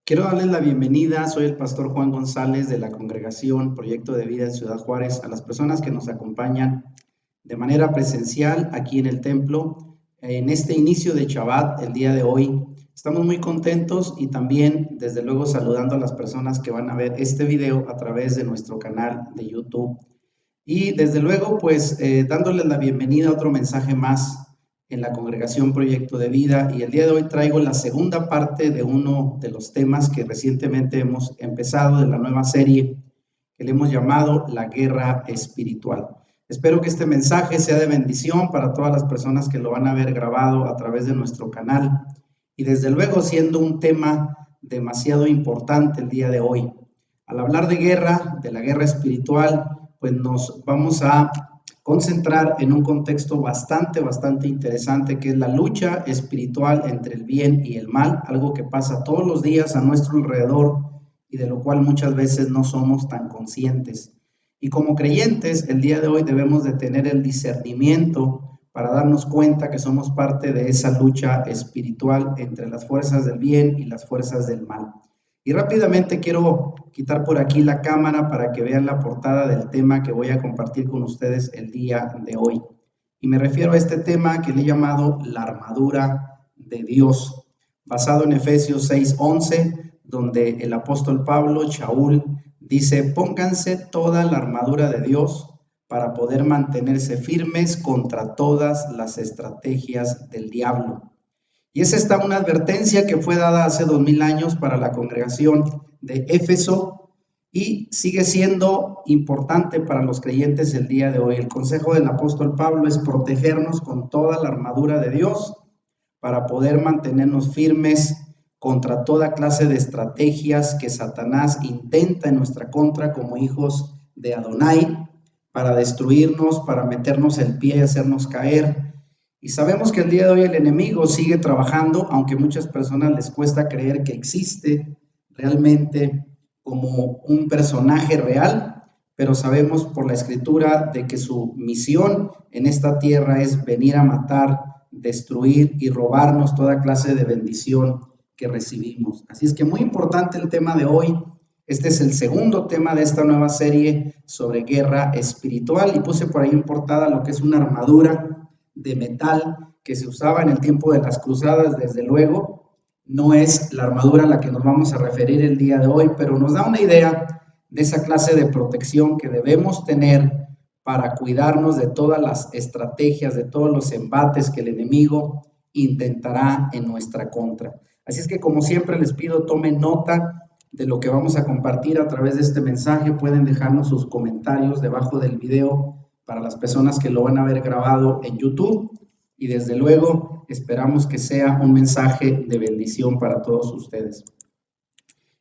Quiero darles la bienvenida, soy el pastor Juan González de la Congregación Proyecto de Vida en Ciudad Juárez, a las personas que nos acompañan de manera presencial aquí en el templo. En este inicio de Shabbat, el día de hoy, estamos muy contentos y también, desde luego, saludando a las personas que van a ver este video a través de nuestro canal de YouTube. Y desde luego, pues, dándoles la bienvenida a otro mensaje más en la Congregación Proyecto de Vida, y el día de hoy traigo la segunda parte de uno de los temas que recientemente hemos empezado de la nueva serie que le hemos llamado La Guerra Espiritual. Espero que este mensaje sea de bendición para todas las personas que lo van a ver grabado a través de nuestro canal, y desde luego siendo un tema demasiado importante el día de hoy. Al hablar de guerra, de la guerra espiritual, pues nos vamos a concentrar en un contexto bastante interesante, que es la lucha espiritual entre el bien y el mal, algo que pasa todos los días a nuestro alrededor y de lo cual muchas veces no somos tan conscientes. Y como creyentes, el día de hoy debemos de tener el discernimiento para darnos cuenta que somos parte de esa lucha espiritual entre las fuerzas del bien y las fuerzas del mal. Y rápidamente quiero quitar por aquí la cámara para que vean la portada del tema que voy a compartir con ustedes el día de hoy. Y me refiero a este tema que le he llamado la armadura de Dios, basado en Efesios 6:11, donde el apóstol Pablo, Shaul, dice: pónganse toda la armadura de Dios para poder mantenerse firmes contra todas las estrategias del diablo. Y es esta una advertencia que fue dada hace 2000 años para la congregación de Éfeso y sigue siendo importante para los creyentes el día de hoy. El consejo del apóstol Pablo es protegernos con toda la armadura de Dios para poder mantenernos firmes contra toda clase de estrategias que Satanás intenta en nuestra contra como hijos de Adonai, para destruirnos, para meternos el pie y hacernos caer. Y sabemos que el día de hoy el enemigo sigue trabajando, aunque a muchas personas les cuesta creer que existe realmente como un personaje real, pero sabemos por la escritura de que su misión en esta tierra es venir a matar, destruir y robarnos toda clase de bendición que recibimos. Así es que muy importante el tema de hoy. Este es el segundo tema de esta nueva serie sobre guerra espiritual, y puse por ahí en portada lo que es una armadura de metal que se usaba en el tiempo de las cruzadas. Desde luego no es la armadura a la que nos vamos a referir el día de hoy, pero nos da una idea de esa clase de protección que debemos tener para cuidarnos de todas las estrategias, de todos los embates que el enemigo intentará en nuestra contra. Así es que, como siempre, les pido tomen nota de lo que vamos a compartir a través de este mensaje. Pueden dejarnos sus comentarios debajo del video para las personas que lo van a ver grabado en YouTube, y desde luego esperamos que sea un mensaje de bendición para todos ustedes.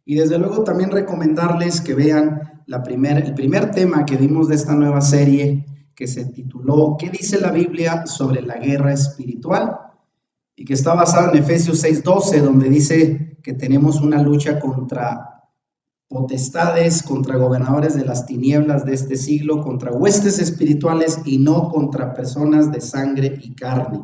Y desde luego también recomendarles que vean el primer tema que dimos de esta nueva serie, que se tituló ¿Qué dice la Biblia sobre la guerra espiritual? Y que está basado en Efesios 6:12, donde dice que tenemos una lucha contra potestades, contra gobernadores de las tinieblas de este siglo, contra huestes espirituales y no contra personas de sangre y carne.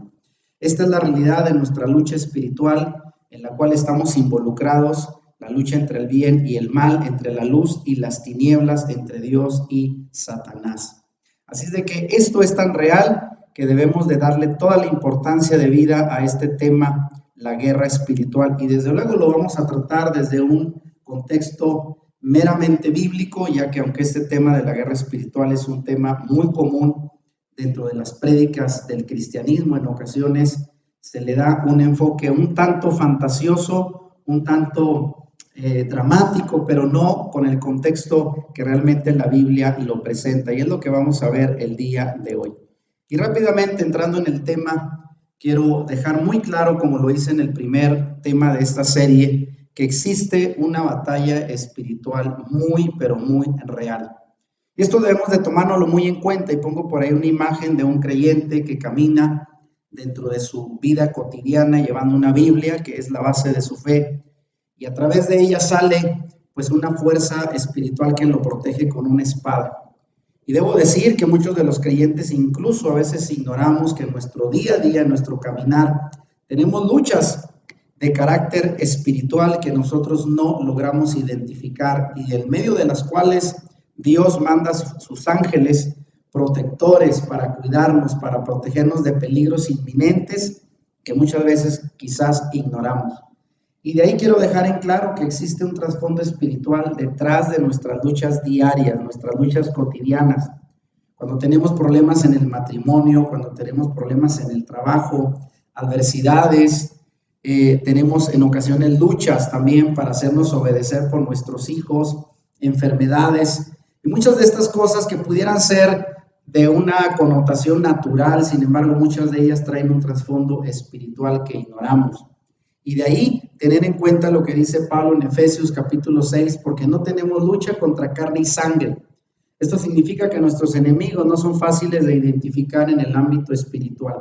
Esta es la realidad de nuestra lucha espiritual, en la cual estamos involucrados, la lucha entre el bien y el mal, entre la luz y las tinieblas, entre Dios y Satanás. Así es de que esto es tan real que debemos de darle toda la importancia de vida a este tema, la guerra espiritual, y desde luego lo vamos a tratar desde un contexto meramente bíblico, ya que aunque este tema de la guerra espiritual es un tema muy común dentro de las prédicas del cristianismo, en ocasiones se le da un enfoque un tanto fantasioso, un tanto dramático, pero no con el contexto que realmente la Biblia lo presenta, y es lo que vamos a ver el día de hoy. Y rápidamente entrando en el tema, quiero dejar muy claro, como lo hice en el primer tema de esta serie, que existe una batalla espiritual muy, pero muy real. Y esto debemos de tomárnoslo muy en cuenta, y pongo por ahí una imagen de un creyente que camina dentro de su vida cotidiana llevando una Biblia, que es la base de su fe, y a través de ella sale pues una fuerza espiritual que lo protege con una espada. Y debo decir que muchos de los creyentes incluso a veces ignoramos que en nuestro día a día, en nuestro caminar, tenemos luchas de carácter espiritual que nosotros no logramos identificar y en medio de las cuales Dios manda sus ángeles protectores para cuidarnos, para protegernos de peligros inminentes que muchas veces quizás ignoramos. Y de ahí quiero dejar en claro que existe un trasfondo espiritual detrás de nuestras luchas diarias, nuestras luchas cotidianas. Cuando tenemos problemas en el matrimonio, cuando tenemos problemas en el trabajo, adversidades, tenemos en ocasiones luchas también para hacernos obedecer por nuestros hijos, enfermedades, y muchas de estas cosas que pudieran ser de una connotación natural, sin embargo, muchas de ellas traen un trasfondo espiritual que ignoramos. Y de ahí tener en cuenta lo que dice Pablo en Efesios capítulo 6, porque no tenemos lucha contra carne y sangre. Esto significa que nuestros enemigos no son fáciles de identificar en el ámbito espiritual.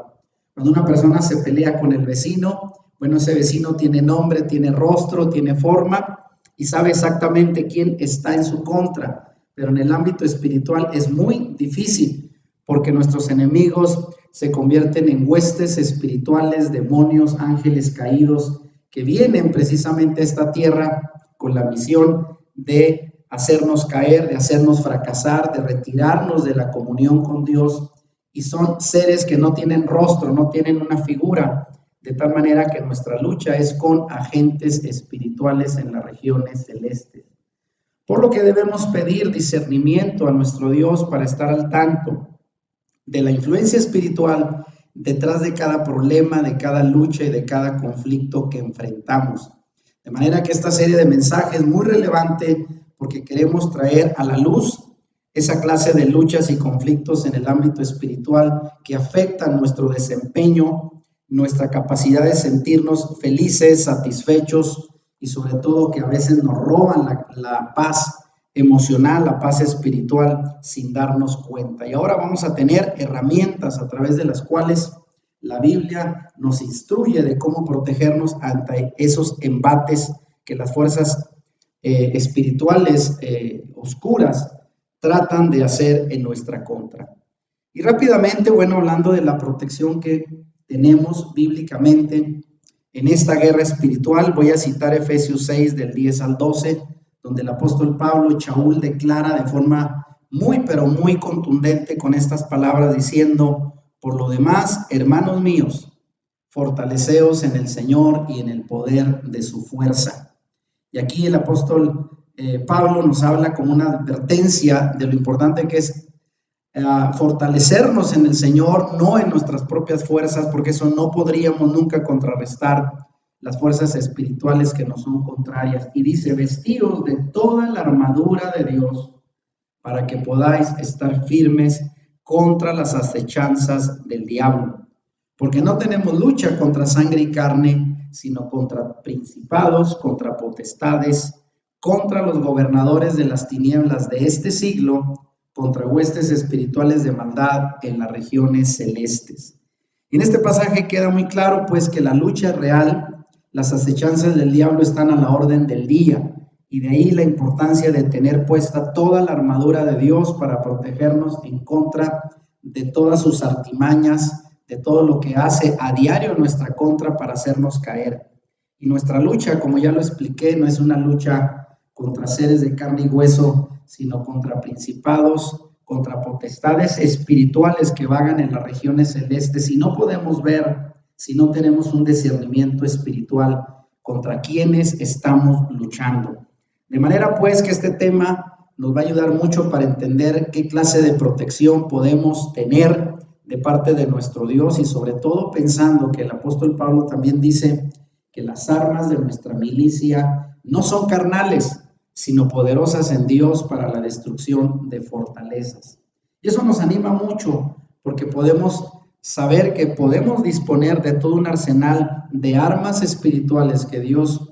Cuando una persona se pelea con el vecino, bueno, ese vecino tiene nombre, tiene rostro, tiene forma y sabe exactamente quién está en su contra. Pero en el ámbito espiritual es muy difícil porque nuestros enemigos se convierten en huestes espirituales, demonios, ángeles caídos que vienen precisamente a esta tierra con la misión de hacernos caer, de hacernos fracasar, de retirarnos de la comunión con Dios. Y son seres que no tienen rostro, no tienen una figura, de tal manera que nuestra lucha es con agentes espirituales en las regiones celestes. Por lo que debemos pedir discernimiento a nuestro Dios para estar al tanto de la influencia espiritual detrás de cada problema, de cada lucha y de cada conflicto que enfrentamos. De manera que esta serie de mensajes es muy relevante porque queremos traer a la luz esa clase de luchas y conflictos en el ámbito espiritual que afectan nuestro desempeño, nuestra capacidad de sentirnos felices, satisfechos y sobre todo que a veces nos roban la paz emocional, la paz espiritual sin darnos cuenta. Y ahora vamos a tener herramientas a través de las cuales la Biblia nos instruye de cómo protegernos ante esos embates que las fuerzas espirituales oscuras tratan de hacer en nuestra contra. Y rápidamente, bueno, hablando de la protección que tenemos bíblicamente en esta guerra espiritual, voy a citar Efesios 6 del 10 al 12, donde el apóstol Pablo Shaul declara de forma muy, pero muy contundente con estas palabras diciendo: por lo demás, hermanos míos, fortaleceos en el Señor y en el poder de su fuerza. Y aquí el apóstol Pablo nos habla como una advertencia de lo importante que es fortalecernos en el Señor, no en nuestras propias fuerzas, porque eso no podríamos nunca contrarrestar las fuerzas espirituales que nos son contrarias. Y dice: vestíos de toda la armadura de Dios para que podáis estar firmes contra las acechanzas del diablo. Porque no tenemos lucha contra sangre y carne, sino contra principados, contra potestades, contra los gobernadores de las tinieblas de este siglo, contra huestes espirituales de maldad en las regiones celestes. En este pasaje queda muy claro pues que la lucha es real, las acechanzas del diablo están a la orden del día, y de ahí la importancia de tener puesta toda la armadura de Dios para protegernos en contra de todas sus artimañas, de todo lo que hace a diario en nuestra contra para hacernos caer. Y nuestra lucha, como ya lo expliqué, no es una lucha contra seres de carne y hueso, sino contra principados, contra potestades espirituales que vagan en las regiones celestes. Y no podemos ver, si no tenemos un discernimiento espiritual, contra quienes estamos luchando. De manera pues que este tema nos va a ayudar mucho para entender qué clase de protección podemos tener de parte de nuestro Dios, y sobre todo pensando que el apóstol Pablo también dice que las armas de nuestra milicia no son carnales, sino poderosas en Dios para la destrucción de fortalezas. Y eso nos anima mucho porque podemos saber que podemos disponer de todo un arsenal de armas espirituales que Dios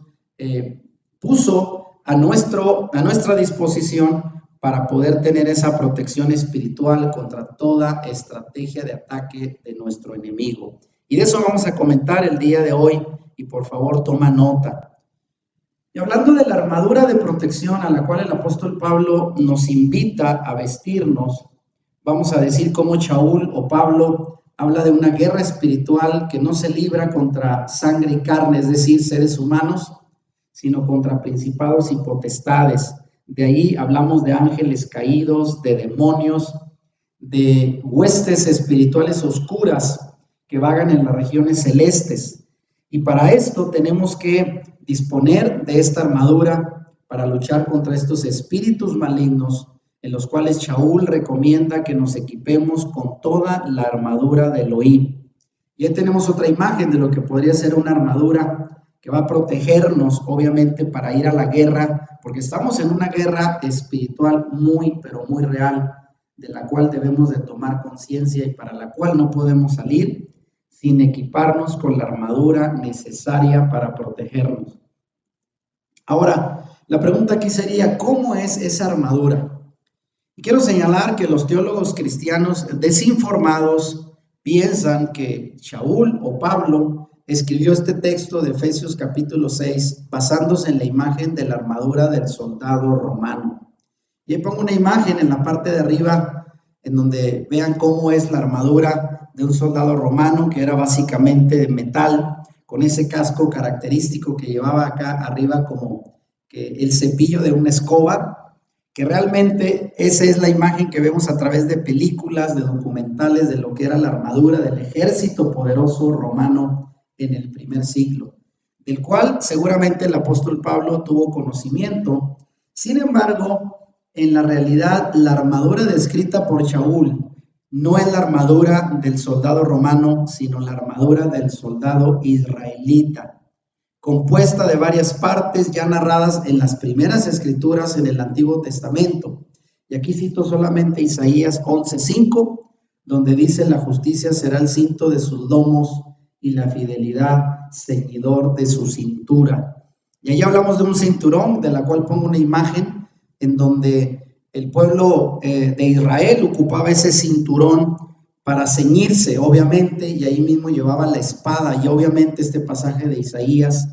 puso a nuestra disposición para poder tener esa protección espiritual contra toda estrategia de ataque de nuestro enemigo. Y de eso vamos a comentar el día de hoy, y por favor toma nota. Y hablando de la armadura de protección a la cual el apóstol Pablo nos invita a vestirnos, vamos a decir cómo Shaul o Pablo habla de una guerra espiritual que no se libra contra sangre y carne, es decir, seres humanos, sino contra principados y potestades. De ahí hablamos de ángeles caídos, de demonios, de huestes espirituales oscuras que vagan en las regiones celestes. Y para esto tenemos que disponer de esta armadura para luchar contra estos espíritus malignos, en los cuales Shaul recomienda que nos equipemos con toda la armadura de Elohim. Y ahí tenemos otra imagen de lo que podría ser una armadura que va a protegernos, obviamente, para ir a la guerra, porque estamos en una guerra espiritual muy, pero muy real, de la cual debemos de tomar conciencia y para la cual no podemos salir sin equiparnos con la armadura necesaria para protegernos. Ahora, la pregunta aquí sería, ¿cómo es esa armadura? Y quiero señalar que los teólogos cristianos desinformados piensan que Shaul o Pablo escribió este texto de Efesios capítulo 6 basándose en la imagen de la armadura del soldado romano. Y ahí pongo una imagen en la parte de arriba en donde vean cómo es la armadura de un soldado romano, que era básicamente de metal, con ese casco característico que llevaba acá arriba como que el cepillo de una escoba, que realmente esa es la imagen que vemos a través de películas, de documentales, de lo que era la armadura del ejército poderoso romano en el primer siglo, del cual seguramente el apóstol Pablo tuvo conocimiento. Sin embargo, en la realidad, la armadura descrita por Shaul no es la armadura del soldado romano, sino la armadura del soldado israelita, compuesta de varias partes ya narradas en las primeras escrituras en el Antiguo Testamento. Y aquí cito solamente Isaías 11:5, donde dice: la justicia será el cinto de sus lomos y la fidelidad ceñidor de su cintura. Y ahí hablamos de un cinturón, de la cual pongo una imagen en donde el pueblo de Israel ocupaba ese cinturón para ceñirse, obviamente, y ahí mismo llevaba la espada. Y obviamente este pasaje de Isaías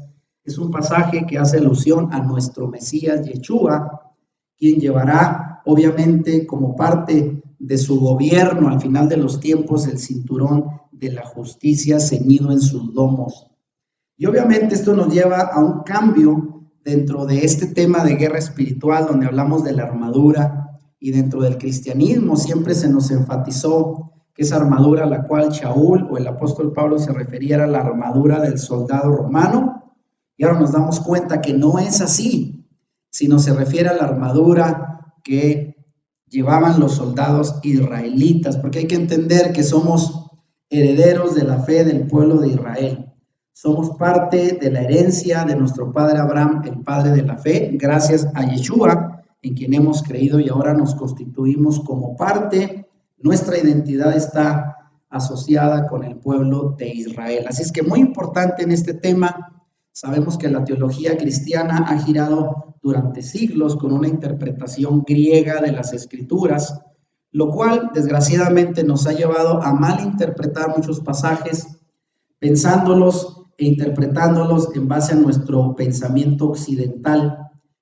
es un pasaje que hace alusión a nuestro Mesías Yeshua, quien llevará, obviamente, como parte de su gobierno al final de los tiempos, el cinturón de la justicia ceñido en sus lomos. Y obviamente esto nos lleva a un cambio dentro de este tema de guerra espiritual, donde hablamos de la armadura, y dentro del cristianismo siempre se nos enfatizó que esa armadura a la cual Shaul o el apóstol Pablo se refería era la armadura del soldado romano, y ahora nos damos cuenta que no es así, sino se refiere a la armadura que llevaban los soldados israelitas, porque hay que entender que somos herederos de la fe del pueblo de Israel. Somos parte de la herencia de nuestro padre Abraham, el padre de la fe, gracias a Yeshua, en quien hemos creído y ahora nos constituimos como parte. Nuestra identidad está asociada con el pueblo de Israel. Así es que muy importante en este tema, sabemos que la teología cristiana ha girado durante siglos con una interpretación griega de las escrituras, lo cual desgraciadamente nos ha llevado a malinterpretar muchos pasajes, pensándolos e interpretándolos en base a nuestro pensamiento occidental,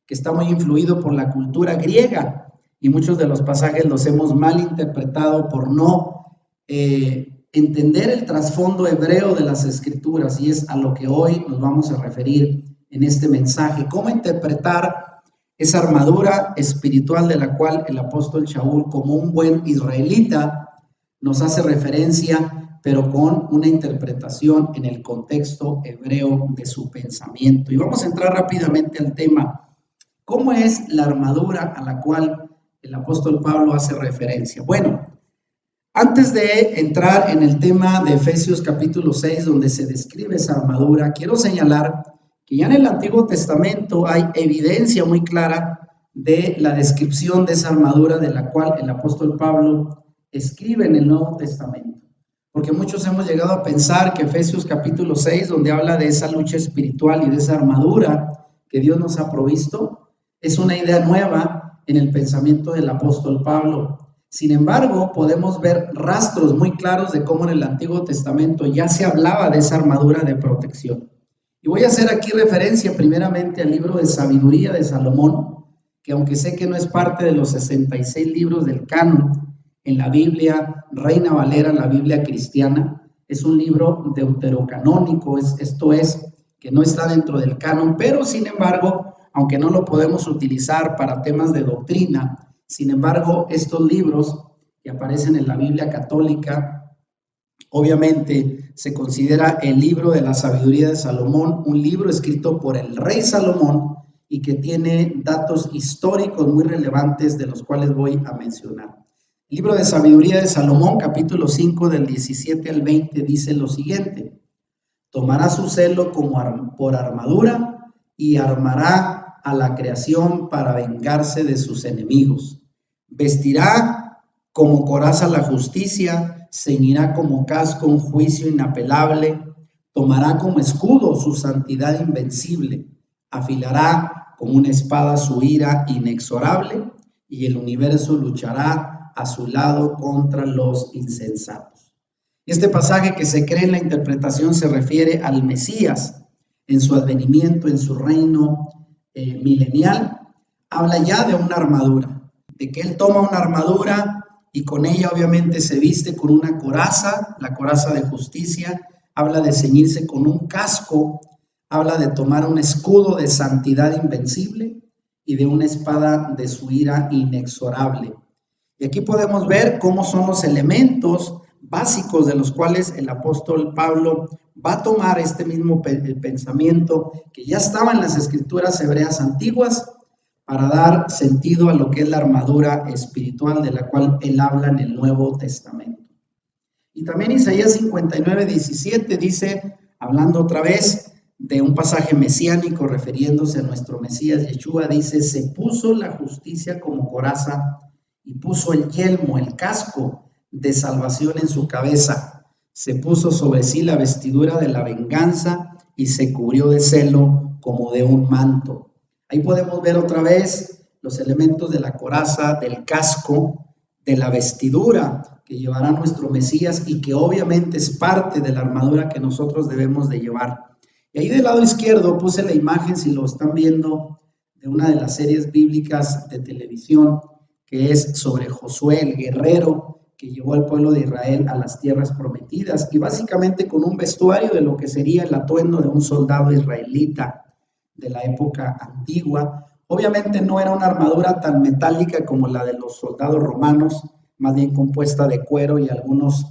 que está muy influido por la cultura griega, y muchos de los pasajes los hemos malinterpretado por no entender el trasfondo hebreo de las escrituras, y es a lo que hoy nos vamos a referir en este mensaje. ¿Cómo interpretar esa armadura espiritual de la cual el apóstol Shaul, como un buen israelita, nos hace referencia, pero con una interpretación en el contexto hebreo de su pensamiento? Y vamos a entrar rápidamente al tema. ¿Cómo es la armadura a la cual el apóstol Pablo hace referencia? Bueno, antes de entrar en el tema de Efesios capítulo 6, donde se describe esa armadura, quiero señalar que ya en el Antiguo Testamento hay evidencia muy clara de la descripción de esa armadura de la cual el apóstol Pablo escribe en el Nuevo Testamento. Porque muchos hemos llegado a pensar que Efesios capítulo 6, donde habla de esa lucha espiritual y de esa armadura que Dios nos ha provisto, es una idea nueva en el pensamiento del apóstol Pablo. Sin embargo, podemos ver rastros muy claros de cómo en el Antiguo Testamento ya se hablaba de esa armadura de protección. Y voy a hacer aquí referencia primeramente al libro de Sabiduría de Salomón, que aunque sé que no es parte de los 66 libros del canon, en la Biblia Reina Valera, la Biblia cristiana. Es un libro deuterocanónico, esto es, que no está dentro del canon, pero sin embargo, aunque no lo podemos utilizar para temas de doctrina, sin embargo, estos libros que aparecen en la Biblia católica, obviamente se considera el libro de la sabiduría de Salomón, un libro escrito por el rey Salomón y que tiene datos históricos muy relevantes de los cuales voy a mencionar. El libro de sabiduría de Salomón, capítulo 5, del 17 al 20, dice lo siguiente: tomará su celo como por armadura y armará a la creación para vengarse de sus enemigos. Vestirá como coraza la justicia, ceñirá como casco un juicio inapelable, tomará como escudo su santidad invencible, afilará como una espada su ira inexorable, y el universo luchará a su lado contra los insensatos. Este pasaje, que se cree en la interpretación, se refiere al Mesías en su advenimiento, en su reino milenial. Habla ya de una armadura, de que él toma una armadura y con ella obviamente se viste con una coraza, la coraza de justicia. Habla de ceñirse con un casco, habla de tomar un escudo de santidad invencible y de una espada de su ira inexorable. Y aquí podemos ver cómo son los elementos básicos de los cuales el apóstol Pablo va a tomar este mismo pensamiento que ya estaba en las escrituras hebreas antiguas para dar sentido a lo que es la armadura espiritual de la cual él habla en el Nuevo Testamento. Y también Isaías 59:17 dice, hablando otra vez de un pasaje mesiánico refiriéndose a nuestro Mesías Yeshua, dice: se puso la justicia como coraza y puso el yelmo, el casco de salvación en su cabeza. Se puso sobre sí la vestidura de la venganza y se cubrió de celo como de un manto. Ahí podemos ver otra vez los elementos de la coraza, del casco, de la vestidura que llevará nuestro Mesías y que obviamente es parte de la armadura que nosotros debemos de llevar. Y ahí del lado izquierdo puse la imagen, si lo están viendo, de una de las series bíblicas de televisión, que es sobre Josué, el guerrero que llevó al pueblo de Israel a las tierras prometidas, y básicamente con un vestuario de lo que sería el atuendo de un soldado israelita de la época antigua. Obviamente no era una armadura tan metálica como la de los soldados romanos, más bien compuesta de cuero y algunos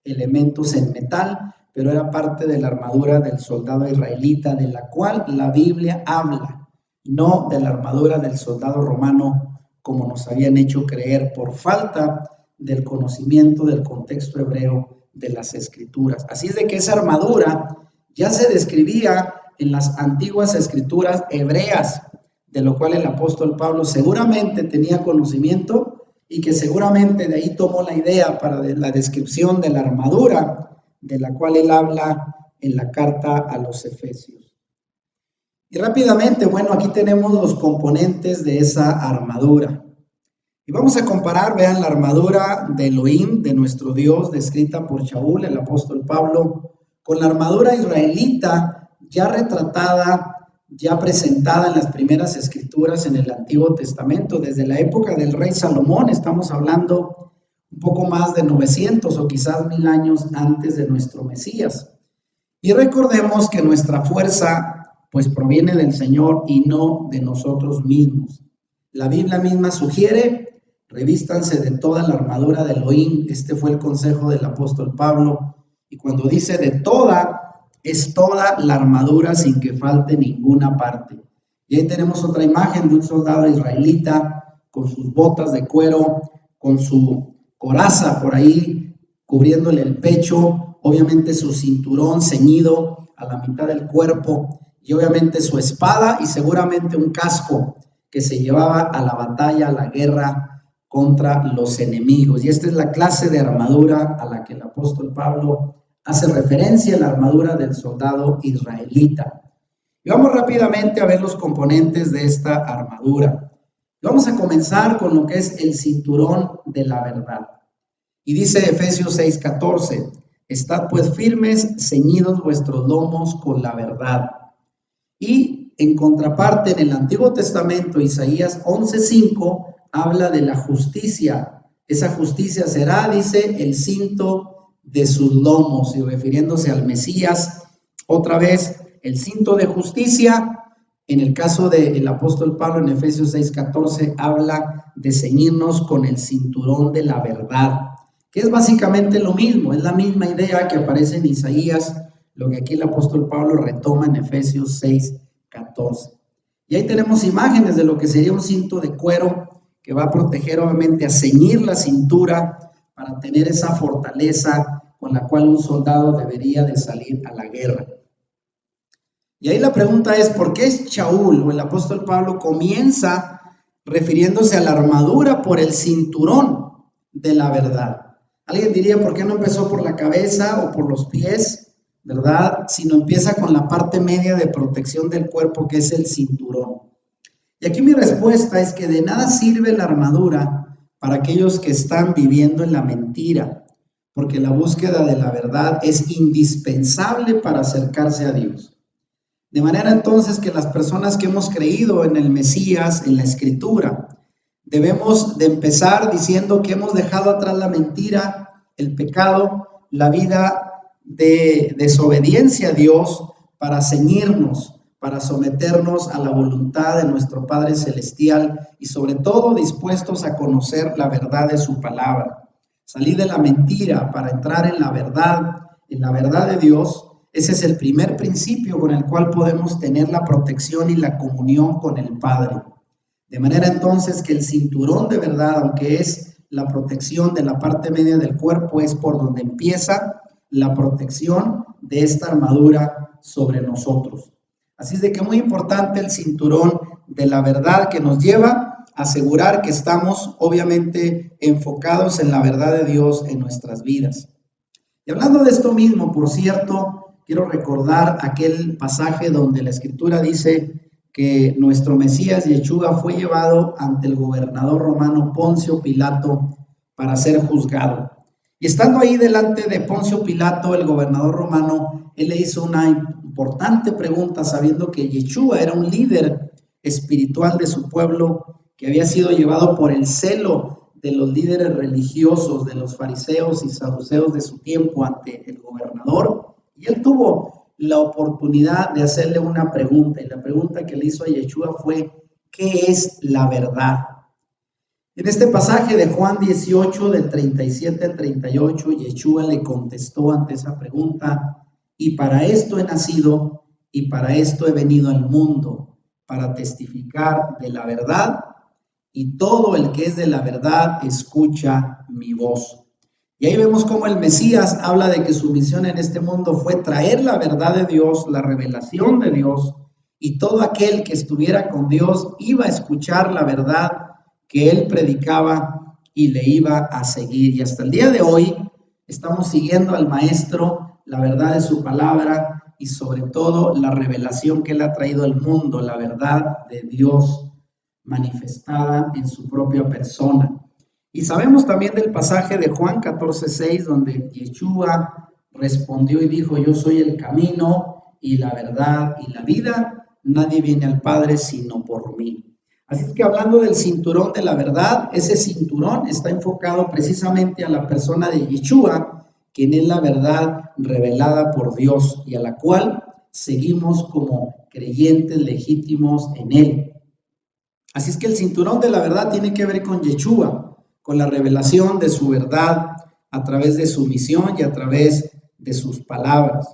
elementos en metal, pero era parte de la armadura del soldado israelita, de la cual la Biblia habla, no de la armadura del soldado romano, como nos habían hecho creer por falta del conocimiento del contexto hebreo de las escrituras. Así es de que esa armadura ya se describía en las antiguas escrituras hebreas, de lo cual el apóstol Pablo seguramente tenía conocimiento y que seguramente de ahí tomó la idea para la descripción de la armadura de la cual él habla en la carta a los Efesios. Y rápidamente, bueno, aquí tenemos los componentes de esa armadura. Y vamos a comparar, vean, la armadura de Elohim, de nuestro Dios, descrita por Shaul, el apóstol Pablo, con la armadura israelita ya retratada, ya presentada en las primeras escrituras en el Antiguo Testamento, desde la época del rey Salomón. Estamos hablando un poco más de 900 o quizás 1000 años antes de nuestro Mesías. Y recordemos que nuestra fuerza pues proviene del Señor y no de nosotros mismos. La Biblia misma sugiere: revístanse de toda la armadura de Elohim. Este fue el consejo del apóstol Pablo. Y cuando dice de toda, es toda la armadura sin que falte ninguna parte. Y ahí tenemos otra imagen de un soldado israelita con sus botas de cuero, con su coraza por ahí cubriéndole el pecho, obviamente su cinturón ceñido a la mitad del cuerpo, y obviamente su espada y seguramente un casco que se llevaba a la batalla, a la guerra contra los enemigos. Y esta es la clase de armadura a la que el apóstol Pablo hace referencia, la armadura del soldado israelita. Y vamos rápidamente a ver los componentes de esta armadura. Vamos a comenzar con lo que es el cinturón de la verdad. Y dice Efesios 6:14, estad pues firmes, ceñidos vuestros lomos con la verdad. Y en contraparte, en el Antiguo Testamento, Isaías 11:5 habla de la justicia, Esa justicia será, dice, el cinto de sus lomos, y refiriéndose al Mesías, otra vez, el cinto de justicia. En el caso del apóstol Pablo en Efesios 6:14 habla de ceñirnos con el cinturón de la verdad, que es básicamente lo mismo, es la misma idea que aparece en Isaías, lo que aquí el apóstol Pablo retoma en Efesios 6:14. Y ahí tenemos imágenes de lo que sería un cinto de cuero que va a proteger, obviamente, a ceñir la cintura para tener esa fortaleza con la cual un soldado debería de salir a la guerra. Y ahí la pregunta es, ¿por qué Shaul o el apóstol Pablo comienza refiriéndose a la armadura por el cinturón de la verdad? Alguien diría, ¿por qué no empezó por la cabeza o por los pies, verdad? Sino empieza con la parte media de protección del cuerpo, que es el cinturón. Y aquí mi respuesta es que de nada sirve la armadura para aquellos que están viviendo en la mentira, porque la búsqueda de la verdad es indispensable para acercarse a Dios. De manera entonces que las personas que hemos creído en el Mesías, en la Escritura, debemos de empezar diciendo que hemos dejado atrás la mentira, el pecado, la vida de desobediencia a Dios para ceñirnos, para someternos a la voluntad de nuestro Padre Celestial y sobre todo dispuestos a conocer la verdad de su palabra. Salir de la mentira para entrar en la verdad de Dios. Ese es el primer principio con el cual podemos tener la protección y la comunión con el Padre. De manera entonces que el cinturón de verdad, aunque es la protección de la parte media del cuerpo, es por donde empieza la protección de esta armadura sobre nosotros. Así es de que muy importante el cinturón de la verdad que nos lleva a asegurar que estamos obviamente enfocados en la verdad de Dios en nuestras vidas. Y hablando de esto mismo, por cierto, quiero recordar aquel pasaje donde la Escritura dice que nuestro Mesías Yeshua fue llevado ante el gobernador romano Poncio Pilato para ser juzgado. Y estando ahí delante de Poncio Pilato, el gobernador romano, él le hizo una importante pregunta, sabiendo que Yeshua era un líder espiritual de su pueblo, que había sido llevado por el celo de los líderes religiosos, de los fariseos y saduceos de su tiempo ante el gobernador. Y él tuvo la oportunidad de hacerle una pregunta, y la pregunta que le hizo a Yeshua fue, ¿qué es la verdad? En este pasaje de Juan 18, del 37 al 38, Yeshua le contestó ante esa pregunta, y para esto he nacido, y para esto he venido al mundo, para testificar de la verdad, y todo el que es de la verdad escucha mi voz. Y ahí vemos cómo el Mesías habla de que su misión en este mundo fue traer la verdad de Dios, la revelación de Dios, y todo aquel que estuviera con Dios iba a escuchar la verdad que él predicaba y le iba a seguir. Y hasta el día de hoy estamos siguiendo al Maestro, la verdad de su palabra y sobre todo la revelación que él ha traído al mundo, la verdad de Dios manifestada en su propia persona. Y sabemos también del pasaje de Juan 14:6, donde Yeshua respondió y dijo, yo soy el camino y la verdad y la vida, nadie viene al Padre sino por mí. Así es que hablando del cinturón de la verdad, ese cinturón está enfocado precisamente a la persona de Yeshua, quien es la verdad revelada por Dios y a la cual seguimos como creyentes legítimos en él. Así es que el cinturón de la verdad tiene que ver con Yeshua, con la revelación de su verdad a través de su misión y a través de sus palabras.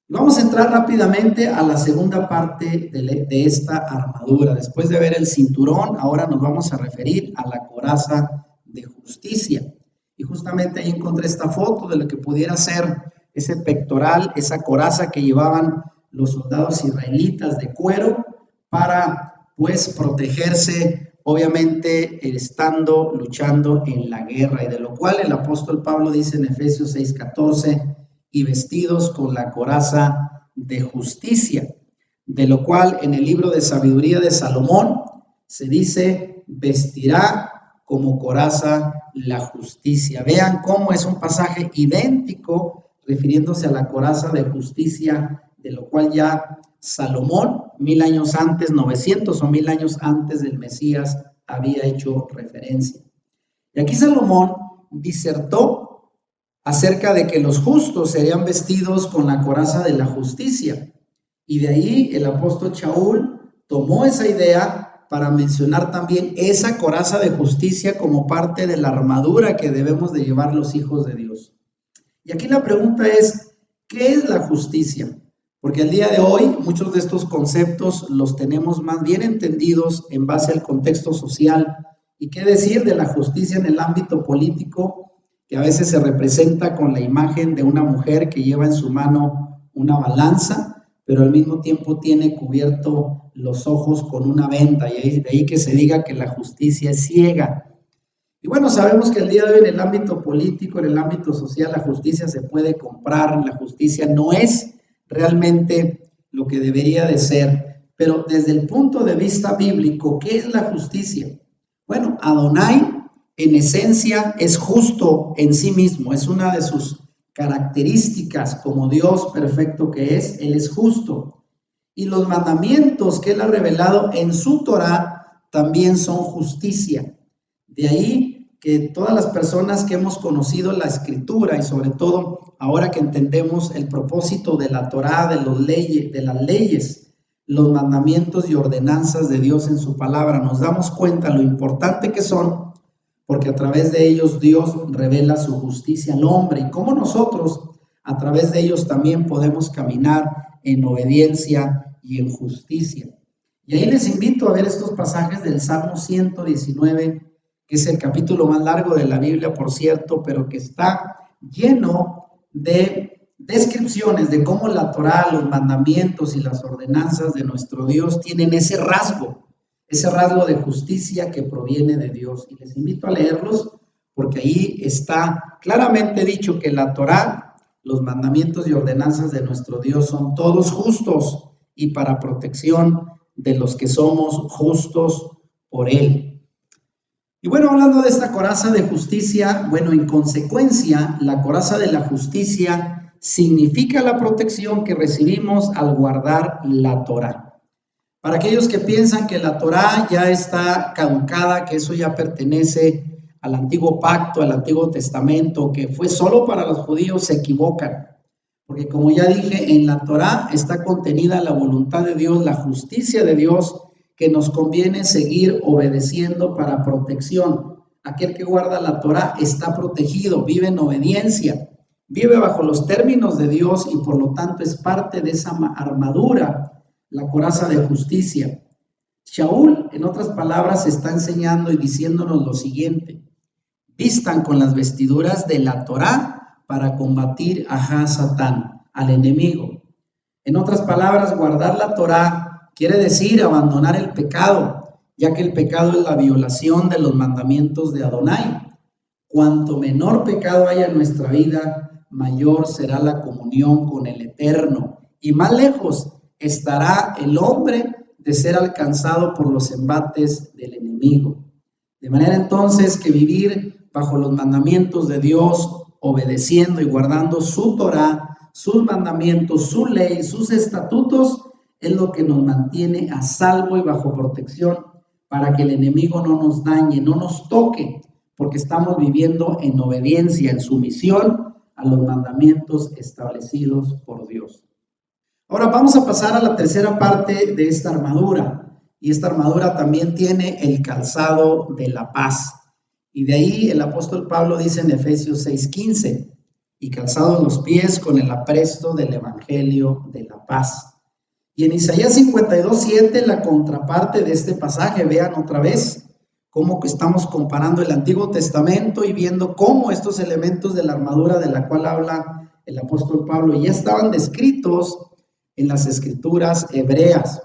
Vamos a entrar rápidamente a la segunda parte de esta armadura. Después de ver el cinturón, ahora nos vamos a referir a la coraza de justicia. Y justamente ahí encontré esta foto de lo que pudiera ser ese pectoral, esa coraza que llevaban los soldados israelitas de cuero para pues protegerse, obviamente luchando en la guerra, y de lo cual el apóstol Pablo dice en Efesios 6:14, y vestidos con la coraza de justicia, de lo cual en el libro de sabiduría de Salomón se dice, vestirá como coraza la justicia. Vean cómo es un pasaje idéntico refiriéndose a la coraza de justicia, de lo cual ya Salomón, 1000 años antes, 900 o 1000 años antes del Mesías, había hecho referencia. Y aquí Salomón disertó acerca de que los justos serían vestidos con la coraza de la justicia. Y de ahí el apóstol Shaul tomó esa idea para mencionar también esa coraza de justicia como parte de la armadura que debemos de llevar los hijos de Dios. Y aquí la pregunta es, ¿qué es la justicia? Porque al día de hoy muchos de estos conceptos los tenemos más bien entendidos en base al contexto social. ¿Y qué decir de la justicia en el ámbito político, que a veces se representa con la imagen de una mujer que lleva en su mano una balanza, pero al mismo tiempo tiene cubierto los ojos con una venda, y de ahí que se diga que la justicia es ciega? Y bueno, sabemos que el día de hoy en el ámbito político, en el ámbito social, la justicia se puede comprar, la justicia no es realmente lo que debería de ser. Pero desde el punto de vista bíblico, ¿qué es la justicia? Bueno, Adonai en esencia es justo en sí mismo, es una de sus características como Dios perfecto que es, Él es justo. Y los mandamientos que Él ha revelado en su Torah también son justicia. De ahí que todas las personas que hemos conocido la Escritura y sobre todo ahora que entendemos el propósito de la Torá, de las leyes, los mandamientos y ordenanzas de Dios en su palabra, nos damos cuenta lo importante que son, porque a través de ellos Dios revela su justicia al hombre y cómo nosotros a través de ellos también podemos caminar en obediencia y en justicia. Y ahí les invito a ver estos pasajes del Salmo 119, que es el capítulo más largo de la Biblia, por cierto, pero que está lleno de descripciones de cómo la Torá, los mandamientos y las ordenanzas de nuestro Dios tienen ese rasgo de justicia que proviene de Dios. Y les invito a leerlos porque ahí está claramente dicho que la Torá, los mandamientos y ordenanzas de nuestro Dios son todos justos y para protección de los que somos justos por Él. Y bueno, hablando de esta coraza de justicia, bueno, en consecuencia, la coraza de la justicia significa la protección que recibimos al guardar la Torá. Para aquellos que piensan que la Torá ya está caducada, que eso ya pertenece al antiguo pacto, al antiguo testamento, que fue solo para los judíos, se equivocan. Porque como ya dije, en la Torá está contenida la voluntad de Dios, la justicia de Dios, que nos conviene seguir obedeciendo para protección. Aquel que guarda la Torá está protegido, vive en obediencia, vive bajo los términos de Dios y por lo tanto es parte de esa armadura, la coraza de justicia. Shaul, en otras palabras, está enseñando y diciéndonos lo siguiente: vistan con las vestiduras de la Torá para combatir a Satán, al enemigo. En otras palabras, guardar la Torá quiere decir abandonar el pecado, ya que el pecado es la violación de los mandamientos de Adonai. Cuanto menor pecado haya en nuestra vida, mayor será la comunión con el Eterno y más lejos estará el hombre de ser alcanzado por los embates del enemigo. De manera entonces que vivir bajo los mandamientos de Dios, obedeciendo y guardando su Torá, sus mandamientos, su ley, sus estatutos, es lo que nos mantiene a salvo y bajo protección para que el enemigo no nos dañe, no nos toque, porque estamos viviendo en obediencia, en sumisión a los mandamientos establecidos por Dios. Ahora vamos a pasar a la tercera parte de esta armadura, y esta armadura también tiene el calzado de la paz. Y de ahí el apóstol Pablo dice en Efesios 6:15, y calzados los pies con el apresto del evangelio de la paz. Y en Isaías 52:7, la contraparte de este pasaje, vean otra vez cómo estamos comparando el Antiguo Testamento y viendo cómo estos elementos de la armadura de la cual habla el apóstol Pablo ya estaban descritos en las escrituras hebreas.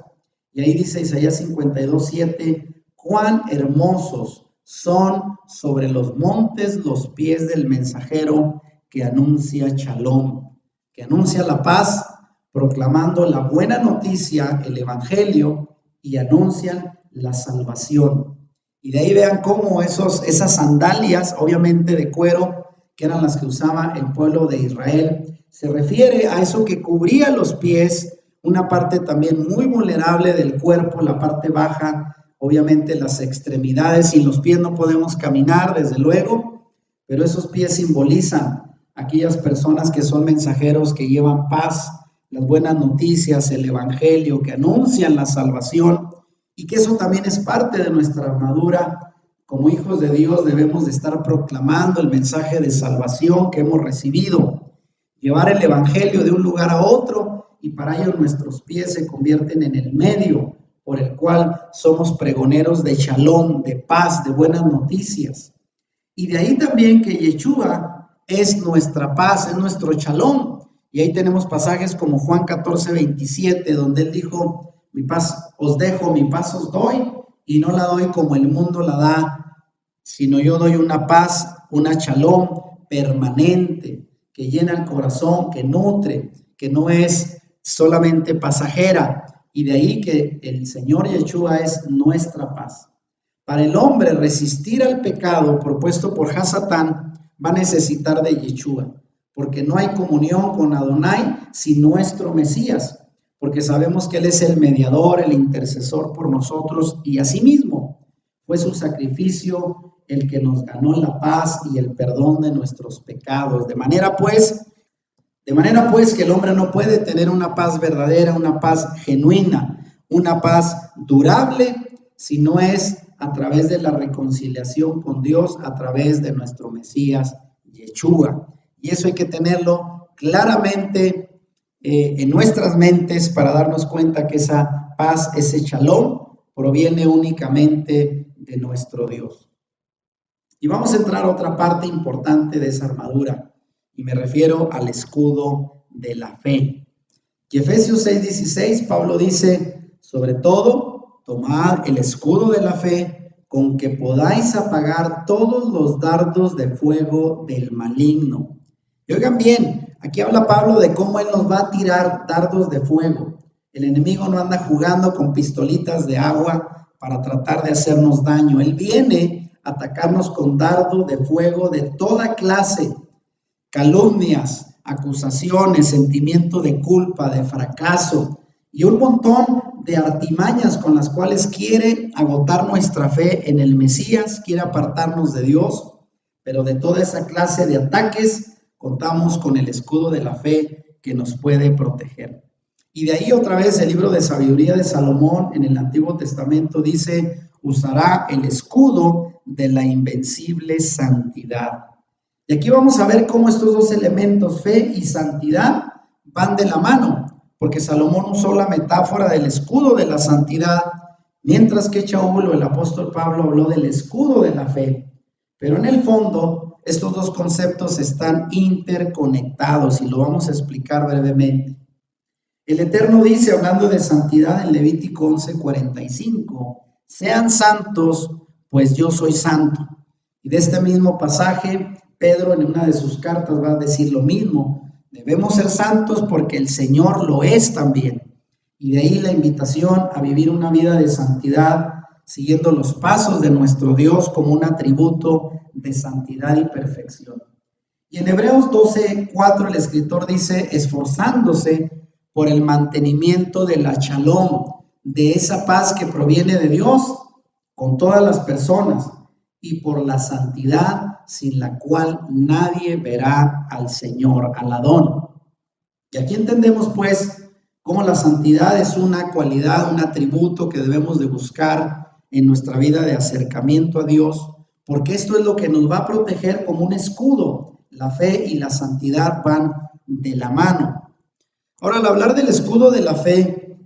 Y ahí dice Isaías 52:7, cuán hermosos son sobre los montes los pies del mensajero que anuncia Shalom, que anuncia la paz, proclamando la buena noticia, el evangelio, y anuncian la salvación. Y de ahí vean cómo esas sandalias, obviamente de cuero, que eran las que usaba el pueblo de Israel, se refiere a eso que cubría los pies, una parte también muy vulnerable del cuerpo, la parte baja, obviamente las extremidades. Sin los pies no podemos caminar, desde luego, pero esos pies simbolizan aquellas personas que son mensajeros, que llevan paz, las buenas noticias, el evangelio, que anuncian la salvación, y que eso también es parte de nuestra armadura. Como hijos de Dios debemos de estar proclamando el mensaje de salvación que hemos recibido, llevar el evangelio de un lugar a otro, y para ello nuestros pies se convierten en el medio por el cual somos pregoneros de shalom, de paz, de buenas noticias. Y de ahí también que Yeshua es nuestra paz, es nuestro shalom. Y ahí tenemos pasajes como Juan 14:27, donde él dijo: mi paz os dejo, mi paz os doy, y no la doy como el mundo la da, sino yo doy una paz, una shalom permanente, que llena el corazón, que nutre, que no es solamente pasajera. Y de ahí que el Señor Yeshua es nuestra paz. Para el hombre resistir al pecado propuesto por Hasatán va a necesitar de Yeshua, porque no hay comunión con Adonai sin nuestro Mesías, porque sabemos que Él es el mediador, el intercesor por nosotros, y asimismo fue su sacrificio el que nos ganó la paz y el perdón de nuestros pecados. De manera pues que el hombre no puede tener una paz verdadera, una paz genuina, una paz durable, si no es a través de la reconciliación con Dios, a través de nuestro Mesías Yeshua. Y eso hay que tenerlo claramente en nuestras mentes para darnos cuenta que esa paz, ese shalom, proviene únicamente de nuestro Dios. Y vamos a entrar a otra parte importante de esa armadura, y me refiero al escudo de la fe. Y Efesios 6:16, Pablo dice: sobre todo, tomad el escudo de la fe, con que podáis apagar todos los dardos de fuego del maligno. Y oigan bien, aquí habla Pablo de cómo él nos va a tirar dardos de fuego. El enemigo no anda jugando con pistolitas de agua para tratar de hacernos daño. Él viene a atacarnos con dardo de fuego de toda clase: calumnias, acusaciones, sentimiento de culpa, de fracaso y un montón de artimañas con las cuales quiere agotar nuestra fe en el Mesías, quiere apartarnos de Dios. Pero de toda esa clase de ataques contamos con el escudo de la fe que nos puede proteger. Y de ahí otra vez el libro de sabiduría de Salomón en el Antiguo Testamento dice: usará el escudo de la invencible santidad. Y aquí vamos a ver cómo estos dos elementos, fe y santidad, van de la mano, porque Salomón usó la metáfora del escudo de la santidad, mientras que Shaul o el apóstol Pablo habló del escudo de la fe. Pero en el fondo, estos dos conceptos están interconectados y lo vamos a explicar brevemente. El Eterno dice, hablando de santidad en Levítico 11:45, sean santos, pues yo soy santo. Y de este mismo pasaje, Pedro en una de sus cartas va a decir lo mismo: debemos ser santos porque el Señor lo es también. Y de ahí la invitación a vivir una vida de santidad, siguiendo los pasos de nuestro Dios como un atributo de santidad y perfección. Y en Hebreos 12:4 el escritor dice: esforzándose por el mantenimiento de la shalom, de esa paz que proviene de Dios con todas las personas, y por la santidad sin la cual nadie verá al Señor, al Adón. Y aquí entendemos pues cómo la santidad es una cualidad, un atributo que debemos de buscar en nuestra vida de acercamiento a Dios, porque esto es lo que nos va a proteger como un escudo. La fe y la santidad van de la mano. Ahora, al hablar del escudo de la fe,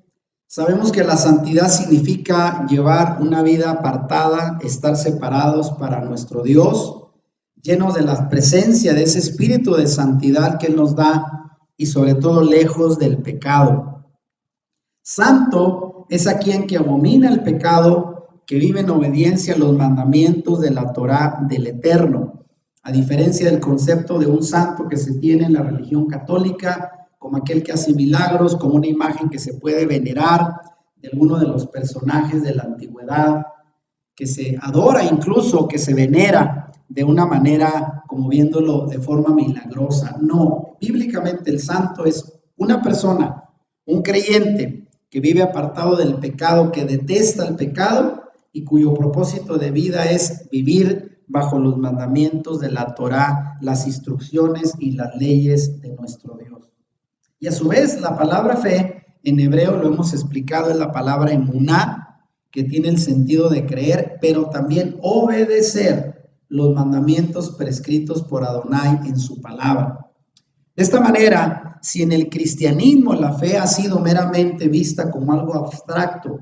sabemos que la santidad significa llevar una vida apartada, estar separados para nuestro Dios, llenos de la presencia de ese espíritu de santidad que Él nos da, y sobre todo lejos del pecado. Santo es aquel que abomina el pecado, que vive en obediencia a los mandamientos de la Torá del Eterno, a diferencia del concepto de un santo que se tiene en la religión católica, como aquel que hace milagros, como una imagen que se puede venerar de alguno de los personajes de la antigüedad, que se adora incluso, que se venera de una manera como viéndolo de forma milagrosa. No, bíblicamente el santo es una persona, un creyente que vive apartado del pecado, que detesta el pecado y cuyo propósito de vida es vivir bajo los mandamientos de la Torá, las instrucciones y las leyes de nuestro Dios. Y a su vez, la palabra fe, en hebreo lo hemos explicado, es la palabra emuná, que tiene el sentido de creer, pero también obedecer los mandamientos prescritos por Adonai en su palabra. De esta manera, si en el cristianismo la fe ha sido meramente vista como algo abstracto,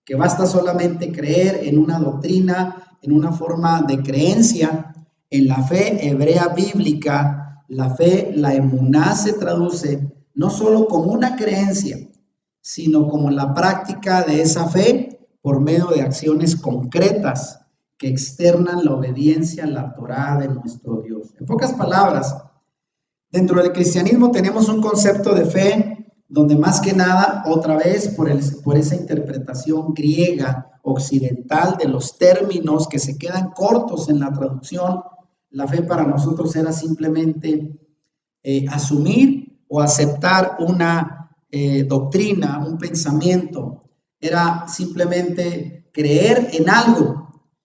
que basta solamente creer en una doctrina, en una forma de creencia, en la fe hebrea bíblica, la fe, la emuná, se traduce no solo como una creencia, sino como la práctica de esa fe por medio de acciones concretas que externan la obediencia a la Torá de nuestro Dios. En pocas palabras, dentro del cristianismo tenemos un concepto de fe donde más que nada, otra vez por esa interpretación griega occidental de los términos que se quedan cortos en la traducción, la fe para nosotros era simplemente asumir o aceptar una doctrina, un pensamiento, era simplemente creer en algo.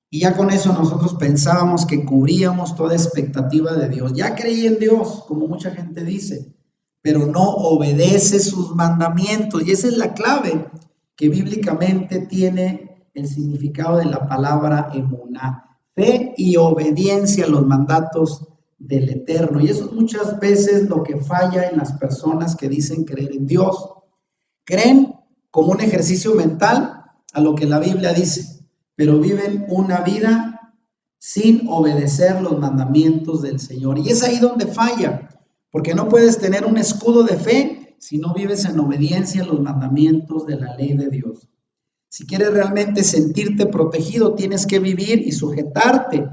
Y ya con eso nosotros pensábamos que cubríamos toda expectativa de Dios. Ya creí en Dios, como mucha gente dice, pero no obedece sus mandamientos. Y esa es la clave que bíblicamente tiene el significado de la palabra emuná. Fe y obediencia a los mandatos del Eterno. Y eso es muchas veces lo que falla en las personas que dicen creer en Dios. Creen como un ejercicio mental a lo que la Biblia dice, pero viven una vida sin obedecer los mandamientos del Señor. Y es ahí donde falla, porque no puedes tener un escudo de fe si no vives en obediencia a los mandamientos de la ley de Dios. Si quieres realmente sentirte protegido, tienes que vivir y sujetarte,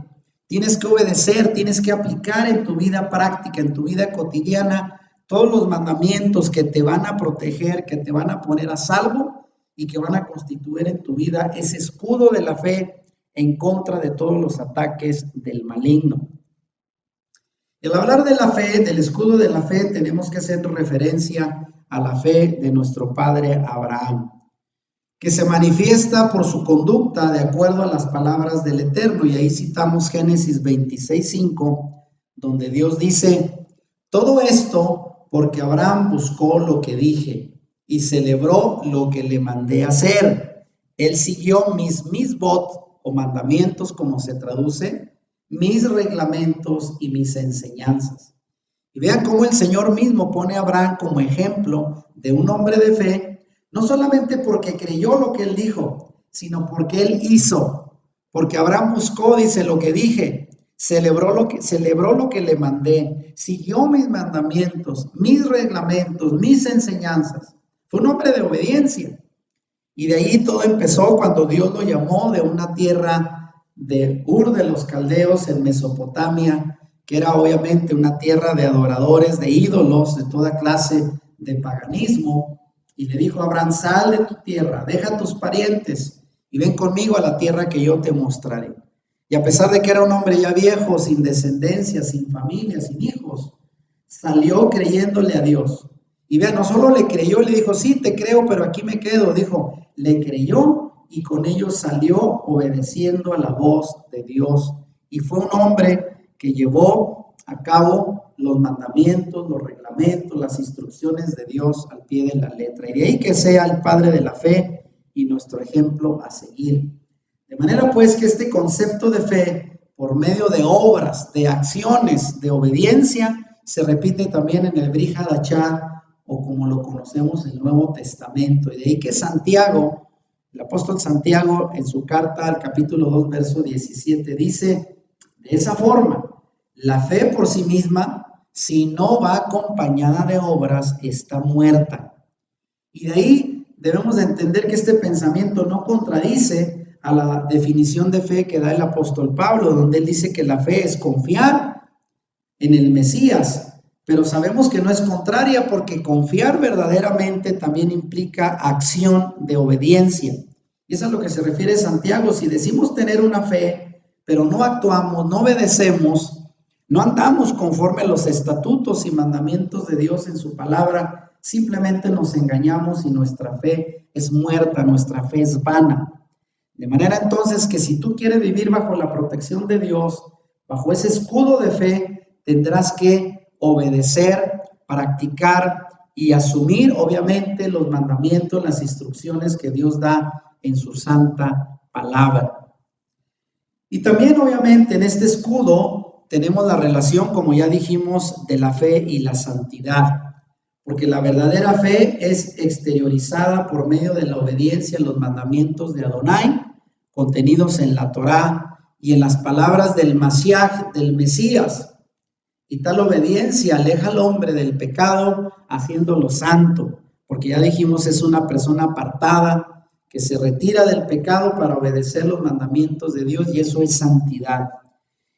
tienes que obedecer, tienes que aplicar en tu vida práctica, en tu vida cotidiana, todos los mandamientos que te van a proteger, que te van a poner a salvo y que van a constituir en tu vida ese escudo de la fe en contra de todos los ataques del maligno. Al hablar de la fe, del escudo de la fe, tenemos que hacer referencia a la fe de nuestro padre Abraham, que se manifiesta por su conducta de acuerdo a las palabras del Eterno. Y ahí citamos Génesis 26:5, donde Dios dice: todo esto porque Abraham buscó lo que dije y celebró lo que le mandé hacer. Él siguió mis misbot o mandamientos, como se traduce, mis reglamentos y mis enseñanzas. Y vean cómo el Señor mismo pone a Abraham como ejemplo de un hombre de fe, no solamente porque creyó lo que él dijo, sino porque él hizo. Porque Abraham buscó, dice, lo que dije, celebró lo que le mandé, siguió mis mandamientos, mis reglamentos, mis enseñanzas. Fue un hombre de obediencia. Y de ahí todo empezó cuando Dios lo llamó de una tierra de Ur de los Caldeos en Mesopotamia, que era obviamente una tierra de adoradores, de ídolos, de toda clase de paganismo. Y le dijo a Abraham: sal de tu tierra, deja a tus parientes y ven conmigo a la tierra que yo te mostraré. Y a pesar de que era un hombre ya viejo, sin descendencia, sin familia, sin hijos, salió creyéndole a Dios. Y vean, no solo le creyó, le dijo: sí, te creo, pero aquí me quedo. Dijo, le creyó y con ello salió obedeciendo a la voz de Dios. Y fue un hombre que llevó a cabo los mandamientos, los reglamentos, las instrucciones de Dios al pie de la letra. Y de ahí que sea el padre de la fe y nuestro ejemplo a seguir. De manera pues que este concepto de fe, por medio de obras, de acciones, de obediencia, se repite también en el Brit Hadashah, o como lo conocemos en el Nuevo Testamento. Y de ahí que Santiago, el apóstol Santiago, en su carta al capítulo 2, verso 17, dice: de esa forma, la fe por sí misma, si no va acompañada de obras, está muerta. Y de ahí debemos de entender que este pensamiento no contradice a la definición de fe que da el apóstol Pablo, donde él dice que la fe es confiar en el Mesías, pero sabemos que no es contraria, porque confiar verdaderamente también implica acción de obediencia. Y eso es a lo que se refiere Santiago. Si decimos tener una fe, pero no actuamos, no obedecemos, no andamos conforme a los estatutos y mandamientos de Dios en su palabra, simplemente nos engañamos y nuestra fe es muerta, nuestra fe es vana. De manera entonces que si tú quieres vivir bajo la protección de Dios, bajo ese escudo de fe, tendrás que obedecer, practicar y asumir, obviamente, los mandamientos, las instrucciones que Dios da en su santa palabra. Y también, obviamente, en este escudo tenemos la relación, como ya dijimos, de la fe y la santidad. Porque la verdadera fe es exteriorizada por medio de la obediencia a los mandamientos de Adonai, contenidos en la Torá y en las palabras del Mashiach, del Mesías. Y tal obediencia aleja al hombre del pecado, haciéndolo santo, porque ya dijimos es una persona apartada que se retira del pecado para obedecer los mandamientos de Dios, y eso es santidad.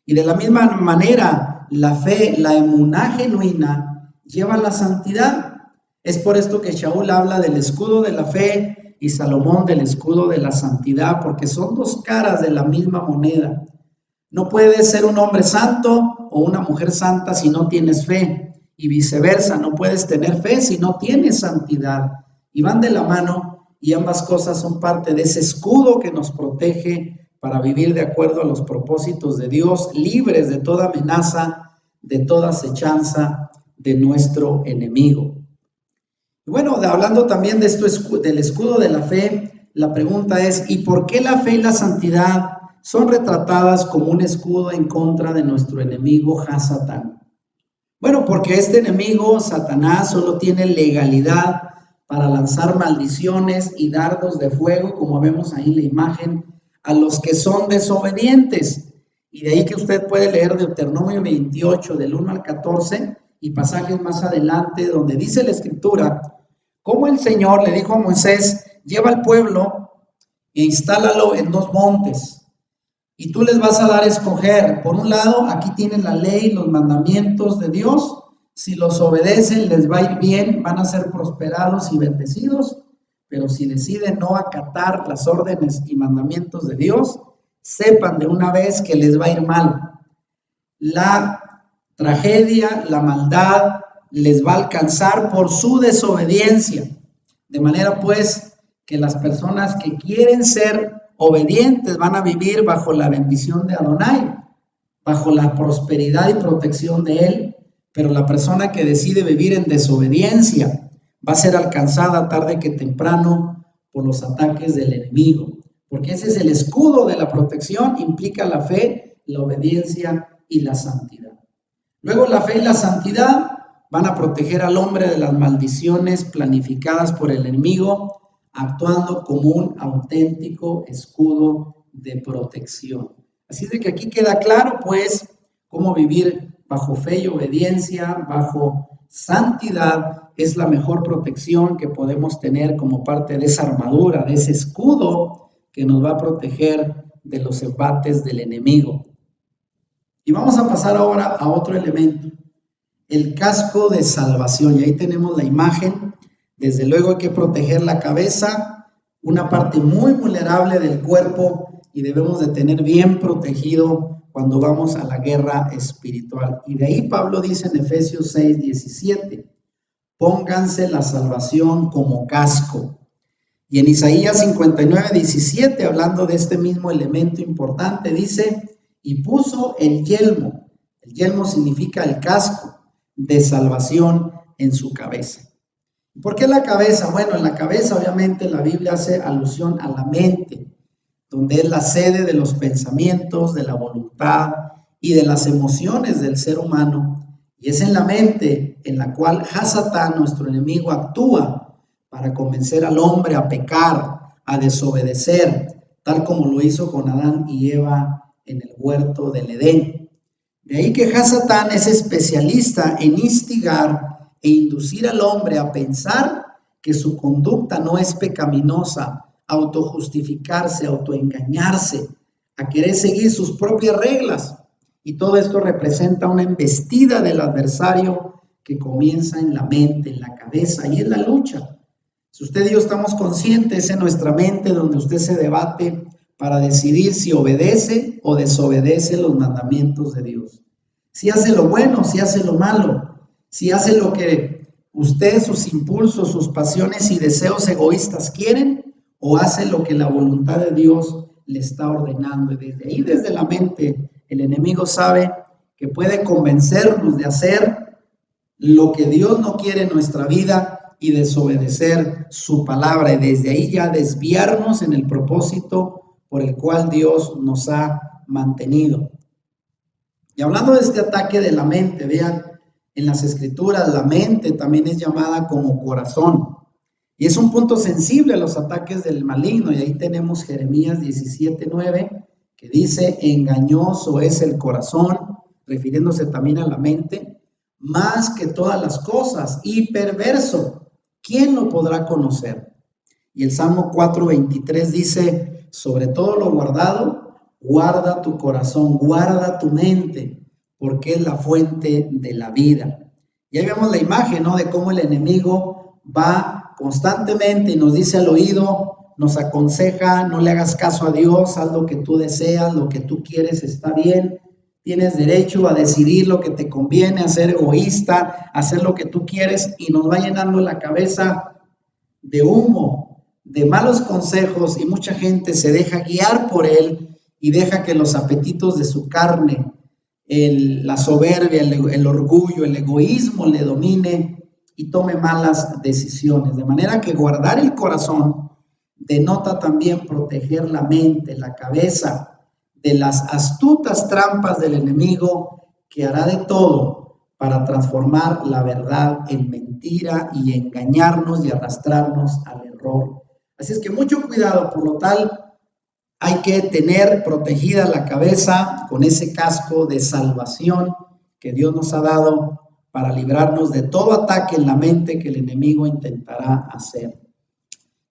Y de la misma manera, la fe, la emuná genuina, lleva a la santidad. Es por esto que Shaul habla del escudo de la fe y Salomón del escudo de la santidad, porque son dos caras de la misma moneda. No puedes ser un hombre santo o una mujer santa si no tienes fe, y viceversa, no puedes tener fe si no tienes santidad. Y van de la mano, y ambas cosas son parte de ese escudo que nos protege para vivir de acuerdo a los propósitos de Dios, libres de toda amenaza, de toda acechanza de nuestro enemigo. Y bueno, hablando también de esto, del escudo de la fe, la pregunta es, ¿y por qué la fe y la santidad son retratadas como un escudo en contra de nuestro enemigo Hasatán? Bueno, porque este enemigo, Satanás, solo tiene legalidad para lanzar maldiciones y dardos de fuego, como vemos ahí en la imagen, a los que son desobedientes. Y de ahí que usted puede leer Deuteronomio 28, del 1 al 14, y pasajes más adelante, donde dice la Escritura, cómo el Señor le dijo a Moisés, lleva al pueblo e instálalo en 2 montes, y tú les vas a dar a escoger. Por un lado, aquí tienen la ley, los mandamientos de Dios. Si los obedecen, les va a ir bien, van a ser prosperados y bendecidos. Pero si deciden no acatar las órdenes y mandamientos de Dios, sepan de una vez que les va a ir mal. La tragedia, la maldad les va a alcanzar por su desobediencia. De manera pues que las personas que quieren ser obedientes van a vivir bajo la bendición de Adonai, bajo la prosperidad y protección de Él, pero la persona que decide vivir en desobediencia va a ser alcanzada tarde que temprano por los ataques del enemigo, porque ese es el escudo de la protección, implica la fe, la obediencia y la santidad. Luego la fe y la santidad van a proteger al hombre de las maldiciones planificadas por el enemigo, actuando como un auténtico escudo de protección. Así de que aquí queda claro, pues, cómo vivir bajo fe y obediencia, bajo santidad, es la mejor protección que podemos tener como parte de esa armadura, de ese escudo que nos va a proteger de los embates del enemigo. Y vamos a pasar ahora a otro elemento, el casco de salvación. Y ahí tenemos la imagen. Desde luego hay que proteger la cabeza, una parte muy vulnerable del cuerpo, y debemos de tener bien protegido cuando vamos a la guerra espiritual. Y de ahí Pablo dice en Efesios 6:17, pónganse la salvación como casco. Y en Isaías 59:17, hablando de este mismo elemento importante, dice, y puso el yelmo. El yelmo significa el casco de salvación en su cabeza. ¿Por qué la cabeza? Bueno, en la cabeza obviamente la Biblia hace alusión a la mente, donde es la sede de los pensamientos, de la voluntad y de las emociones del ser humano. Y es en la mente en la cual Hasatán, nuestro enemigo, actúa para convencer al hombre a pecar, a desobedecer, tal como lo hizo con Adán y Eva en el huerto del Edén. De ahí que Hasatán es especialista en instigar e inducir al hombre a pensar que su conducta no es pecaminosa, a autojustificarse, a autoengañarse, a querer seguir sus propias reglas. Y todo esto representa una embestida del adversario que comienza en la mente, en la cabeza y en la lucha. Si usted y yo estamos conscientes, en nuestra mente donde usted se debate para decidir si obedece o desobedece los mandamientos de Dios. Si hace lo bueno, si hace lo malo. Si hace lo que usted, sus impulsos, sus pasiones y deseos egoístas quieren, o hace lo que la voluntad de Dios le está ordenando. Y desde ahí, desde la mente, el enemigo sabe que puede convencernos de hacer lo que Dios no quiere en nuestra vida y desobedecer su palabra. Y desde ahí ya desviarnos en el propósito por el cual Dios nos ha mantenido. Y hablando de este ataque de la mente, vean, en las escrituras la mente también es llamada como corazón. Y es un punto sensible a los ataques del maligno. Y ahí tenemos Jeremías 17:9, que dice, engañoso es el corazón, refiriéndose también a la mente, más que todas las cosas, y perverso, ¿quién lo podrá conocer? Y el Salmo 4:23 dice, sobre todo lo guardado, guarda tu corazón, guarda tu mente, porque es la fuente de la vida. Y ahí vemos la imagen, ¿no?, de cómo el enemigo va constantemente y nos dice al oído, nos aconseja, no le hagas caso a Dios, haz lo que tú deseas, lo que tú quieres está bien, tienes derecho a decidir lo que te conviene, a ser egoísta, a hacer lo que tú quieres, y nos va llenando la cabeza de humo, de malos consejos, y mucha gente se deja guiar por él y deja que los apetitos de su carne, la soberbia, el orgullo, el egoísmo le domine y tome malas decisiones. De manera que guardar el corazón denota también proteger la mente, la cabeza, de las astutas trampas del enemigo, que hará de todo para transformar la verdad en mentira y engañarnos y arrastrarnos al error. Así es que mucho cuidado. Por lo tal, hay que tener protegida la cabeza con ese casco de salvación que Dios nos ha dado para librarnos de todo ataque en la mente que el enemigo intentará hacer.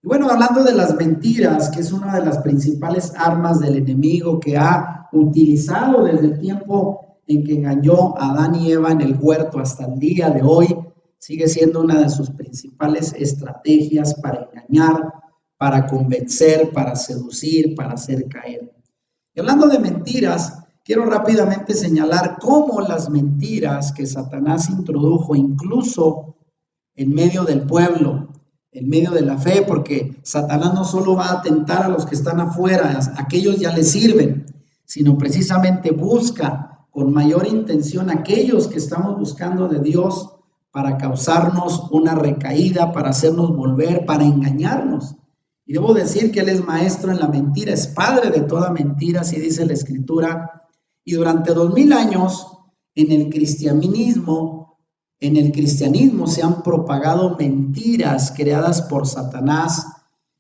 Y bueno, hablando de las mentiras, que es una de las principales armas del enemigo que ha utilizado desde el tiempo en que engañó a Adán y Eva en el huerto hasta el día de hoy, sigue siendo una de sus principales estrategias para engañar, para convencer, para seducir, para hacer caer. Y hablando de mentiras, quiero rápidamente señalar cómo las mentiras que Satanás introdujo incluso en medio del pueblo, en medio de la fe, porque Satanás no solo va a atentar a los que están afuera, aquellos ya le sirven, sino precisamente busca con mayor intención a aquellos que estamos buscando de Dios para causarnos una recaída, para hacernos volver, para engañarnos. Y debo decir que él es maestro en la mentira, es padre de toda mentira, así dice la Escritura. Y durante 2000 años en el cristianismo se han propagado mentiras creadas por Satanás.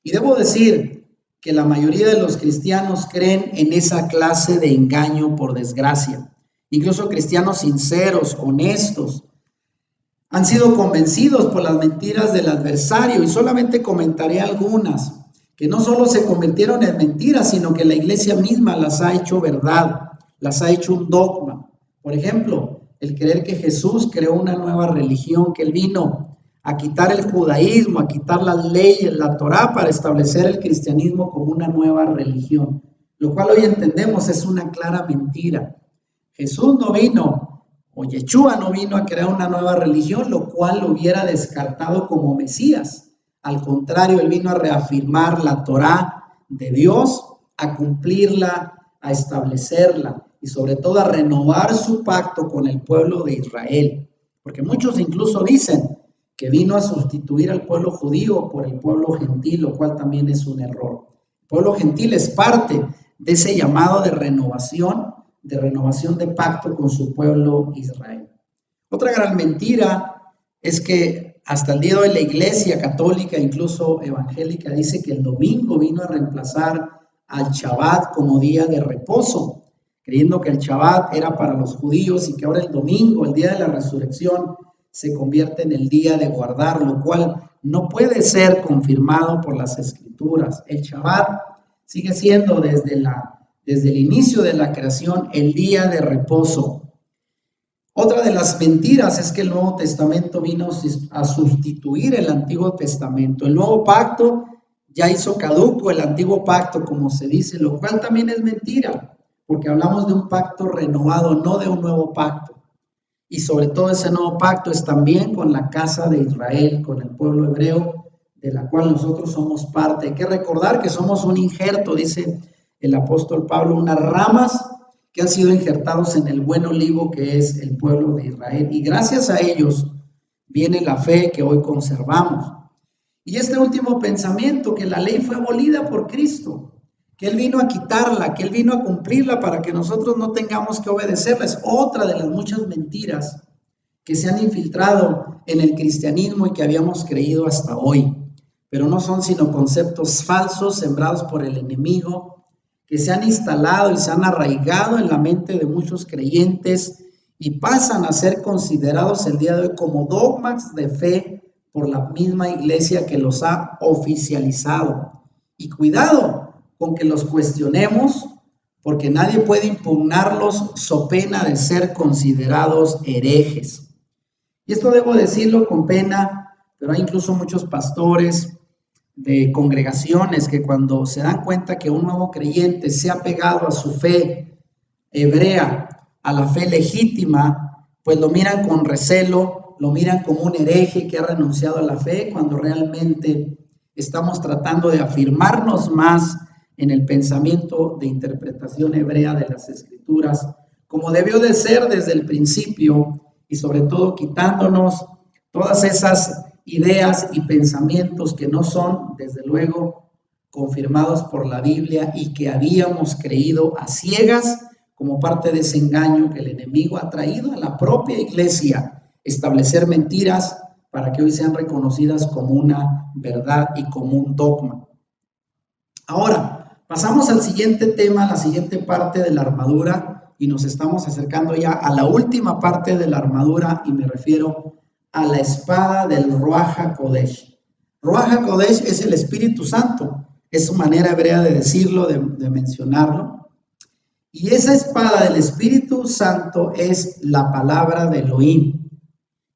Y debo decir que la mayoría de los cristianos creen en esa clase de engaño, por desgracia. Incluso cristianos sinceros, honestos, han sido convencidos por las mentiras del adversario, y solamente comentaré algunas que no solo se convirtieron en mentiras, sino que la iglesia misma las ha hecho verdad, las ha hecho un dogma. Por ejemplo, el creer que Jesús creó una nueva religión, que él vino a quitar el judaísmo, a quitar las leyes, la Torá, para establecer el cristianismo como una nueva religión, lo cual hoy entendemos es una clara mentira. Jesús no vino, o Yeshua no vino a crear una nueva religión, lo cual lo hubiera descartado como Mesías. Al contrario, él vino a reafirmar la Torá de Dios, a cumplirla, a establecerla y sobre todo a renovar su pacto con el pueblo de Israel. Porque muchos incluso dicen que vino a sustituir al pueblo judío por el pueblo gentil, lo cual también es un error. El pueblo gentil es parte de ese llamado de renovación de pacto con su pueblo Israel. Otra gran mentira es que hasta el día de hoy la iglesia católica, incluso evangélica, dice que el domingo vino a reemplazar al Shabbat como día de reposo, creyendo que el Shabbat era para los judíos y que ahora el domingo, el día de la resurrección, se convierte en el día de guardar, lo cual no puede ser confirmado por las escrituras. El Shabbat sigue siendo desde el inicio de la creación el día de reposo. Otra de las mentiras es que el Nuevo Testamento vino a sustituir el Antiguo Testamento. El Nuevo Pacto ya hizo caduco el Antiguo Pacto, como se dice, lo cual también es mentira, porque hablamos de un pacto renovado, no de un nuevo pacto. Y sobre todo ese nuevo pacto es también con la casa de Israel, con el pueblo hebreo, de la cual nosotros somos parte. Hay que recordar que somos un injerto, dice el apóstol Pablo, unas ramas que han sido injertados en el buen olivo que es el pueblo de Israel. Y gracias a ellos viene la fe que hoy conservamos. Y este último pensamiento, que la ley fue abolida por Cristo, que Él vino a quitarla, que Él vino a cumplirla para que nosotros no tengamos que obedecerla, es otra de las muchas mentiras que se han infiltrado en el cristianismo y que habíamos creído hasta hoy. Pero no son sino conceptos falsos sembrados por el enemigo, que se han instalado y se han arraigado en la mente de muchos creyentes y pasan a ser considerados el día de hoy como dogmas de fe por la misma iglesia que los ha oficializado. Y cuidado con que los cuestionemos, porque nadie puede impugnarlos so pena de ser considerados herejes. Y esto debo decirlo con pena, pero hay incluso muchos pastores de congregaciones que cuando se dan cuenta que un nuevo creyente se ha pegado a su fe hebrea, a la fe legítima, pues lo miran con recelo, lo miran como un hereje que ha renunciado a la fe, cuando realmente estamos tratando de afirmarnos más en el pensamiento de interpretación hebrea de las Escrituras, como debió de ser desde el principio, y sobre todo quitándonos todas esas ideas y pensamientos que no son, desde luego, confirmados por la Biblia y que habíamos creído a ciegas como parte de ese engaño que el enemigo ha traído a la propia iglesia, establecer mentiras para que hoy sean reconocidas como una verdad y como un dogma. Ahora, pasamos al siguiente tema, la siguiente parte de la armadura, y nos estamos acercando ya a la última parte de la armadura, y me refiero a la espada del Ruach HaKodesh. Ruach HaKodesh es el Espíritu Santo, es su manera hebrea de decirlo, de mencionarlo. Y esa espada del Espíritu Santo es la palabra de Elohim.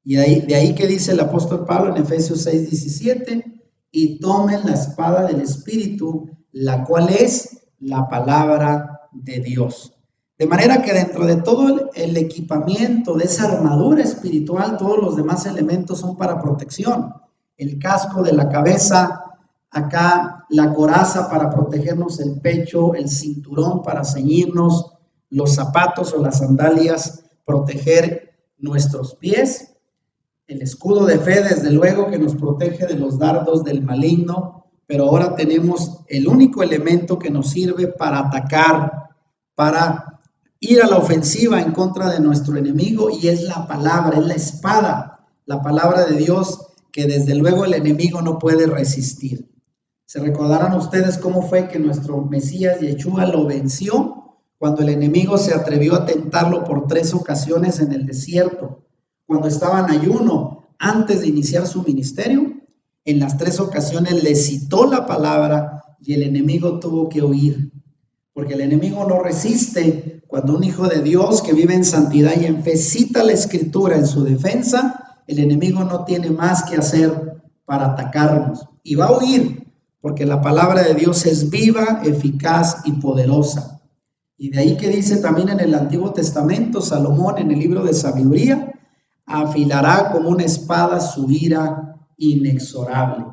Y de ahí que dice el apóstol Pablo en Efesios 6:17, y tomen la espada del Espíritu, la cual es la palabra de Dios. De manera que dentro de todo el equipamiento de esa armadura espiritual, todos los demás elementos son para protección. El casco de la cabeza, acá la coraza para protegernos el pecho, el cinturón para ceñirnos, los zapatos o las sandalias, proteger nuestros pies, el escudo de fe, desde luego, que nos protege de los dardos del maligno, pero ahora tenemos el único elemento que nos sirve para atacar, para ir a la ofensiva en contra de nuestro enemigo, y es la palabra, es la espada, la palabra de Dios, que desde luego el enemigo no puede resistir. Se recordarán ustedes cómo fue que nuestro Mesías Yeshua lo venció cuando el enemigo se atrevió a tentarlo por 3 ocasiones en el desierto, cuando estaba en ayuno antes de iniciar su ministerio. En las 3 ocasiones le citó la palabra y el enemigo tuvo que huir, porque el enemigo no resiste cuando un hijo de Dios que vive en santidad y en fe cita la Escritura en su defensa. El enemigo no tiene más que hacer para atacarnos y va a huir, porque la palabra de Dios es viva, eficaz y poderosa. Y de ahí que dice también en el Antiguo Testamento, Salomón en el libro de Sabiduría, afilará como una espada su ira inexorable.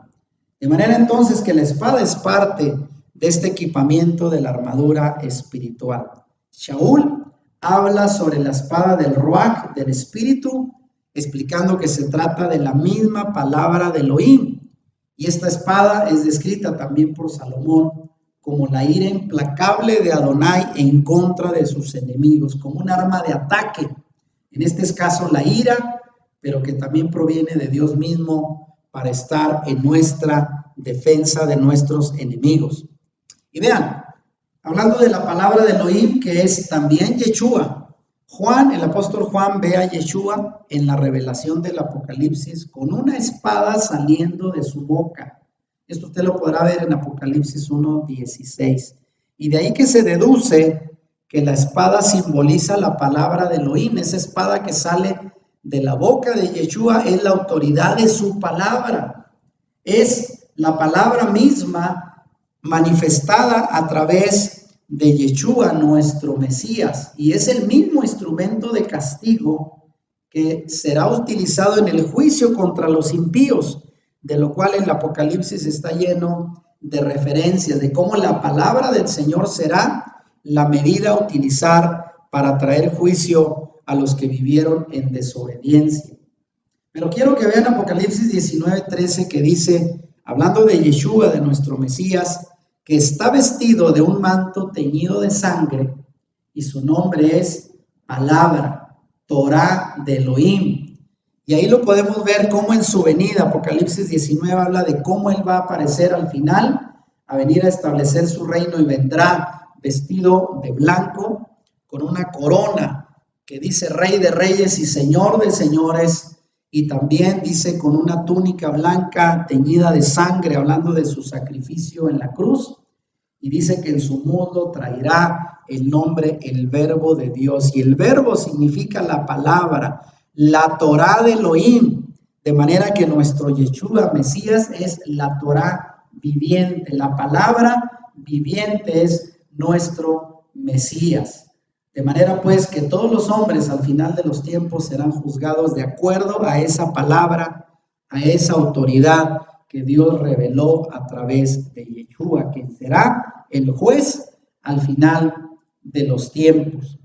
De manera entonces que la espada es parte de este equipamiento de la armadura espiritual. Shaul habla sobre la espada del Ruach, del Espíritu, explicando que se trata de la misma palabra de Elohim. Y esta espada es descrita también por Salomón como la ira implacable de Adonai en contra de sus enemigos, como un arma de ataque. En este caso la ira, pero que también proviene de Dios mismo para estar en nuestra defensa de nuestros enemigos. Y vean, hablando de la palabra de Elohim, que es también Yeshua. Juan, el apóstol Juan, ve a Yeshua en la revelación del Apocalipsis con una espada saliendo de su boca. Esto usted lo podrá ver en Apocalipsis 1:16. Y de ahí que se deduce que la espada simboliza la palabra de Elohim. Esa espada que sale de la boca de Yeshua es la autoridad de su palabra. Es la palabra misma manifestada a través de Yeshua, nuestro Mesías, y es el mismo instrumento de castigo que será utilizado en el juicio contra los impíos, de lo cual el Apocalipsis está lleno de referencias de cómo la palabra del Señor será la medida a utilizar para traer juicio a los que vivieron en desobediencia. Pero quiero que vean Apocalipsis 19:13 que dice, hablando de Yeshua, de nuestro Mesías, que está vestido de un manto teñido de sangre y su nombre es Palabra, Torah de Elohim. Y ahí lo podemos ver cómo en su venida, Apocalipsis 19 habla de cómo él va a aparecer al final, a venir a establecer su reino y vendrá vestido de blanco con una corona que dice Rey de Reyes y Señor de Señores. Y también dice con una túnica blanca teñida de sangre, hablando de su sacrificio en la cruz. Y dice que en su muslo traerá el nombre, el verbo de Dios. Y el verbo significa la palabra, la Torah de Elohim. De manera que nuestro Yeshua Mesías es la Torah viviente. La palabra viviente es nuestro Mesías. De manera pues que todos los hombres al final de los tiempos serán juzgados de acuerdo a esa palabra, a esa autoridad que Dios reveló a través de Yeshua, que será el juez al final de los tiempos.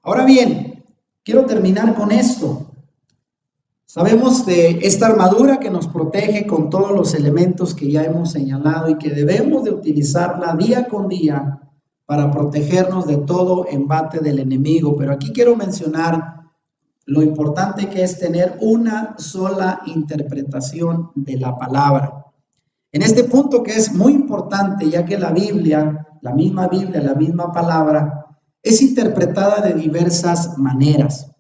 Ahora bien, quiero terminar con esto. Sabemos de esta armadura que nos protege con todos los elementos que ya hemos señalado y que debemos de utilizarla día con día para protegernos de todo embate del enemigo. Pero aquí quiero mencionar lo importante que es tener una sola interpretación de la palabra. En este punto que es muy importante, ya que la Biblia, la misma palabra, es interpretada de diversas maneras.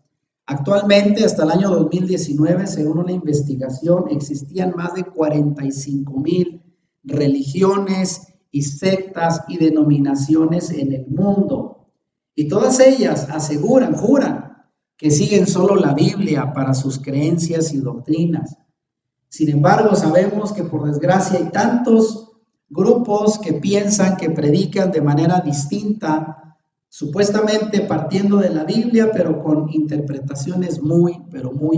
Actualmente, hasta el año 2019, según una investigación, existían más de 45,000 religiones y sectas y denominaciones en el mundo. Y todas ellas juran que siguen solo la Biblia para sus creencias y doctrinas. Sin embargo, sabemos que por desgracia hay tantos grupos que piensan, que predican de manera distinta, supuestamente partiendo de la Biblia, pero con interpretaciones muy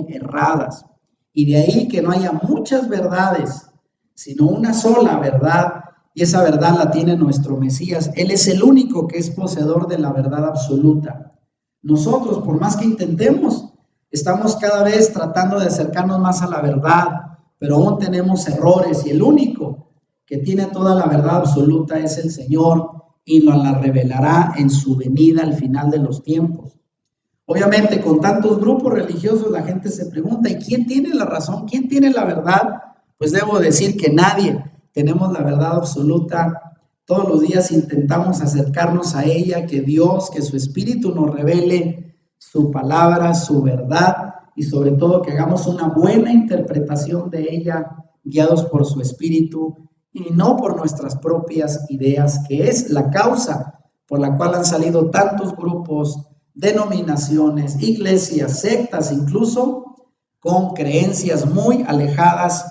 erradas. Y de ahí que no haya muchas verdades, sino una sola verdad, y esa verdad la tiene nuestro Mesías. Él es el único que es poseedor de la verdad absoluta. Nosotros, por más que intentemos, estamos cada vez tratando de acercarnos más a la verdad, pero aún tenemos errores, y el único que tiene toda la verdad absoluta es el Señor, y nos la revelará en su venida al final de los tiempos. Obviamente, con tantos grupos religiosos, la gente se pregunta, ¿y quién tiene la razón? ¿Quién tiene la verdad? Pues debo decir que nadie. Tenemos la verdad absoluta. Todos los días intentamos acercarnos a ella, que Dios, que su Espíritu nos revele su palabra, su verdad, y sobre todo que hagamos una buena interpretación de ella, guiados por su Espíritu y no por nuestras propias ideas, que es la causa por la cual han salido tantos grupos, denominaciones, iglesias, sectas, incluso con creencias muy alejadas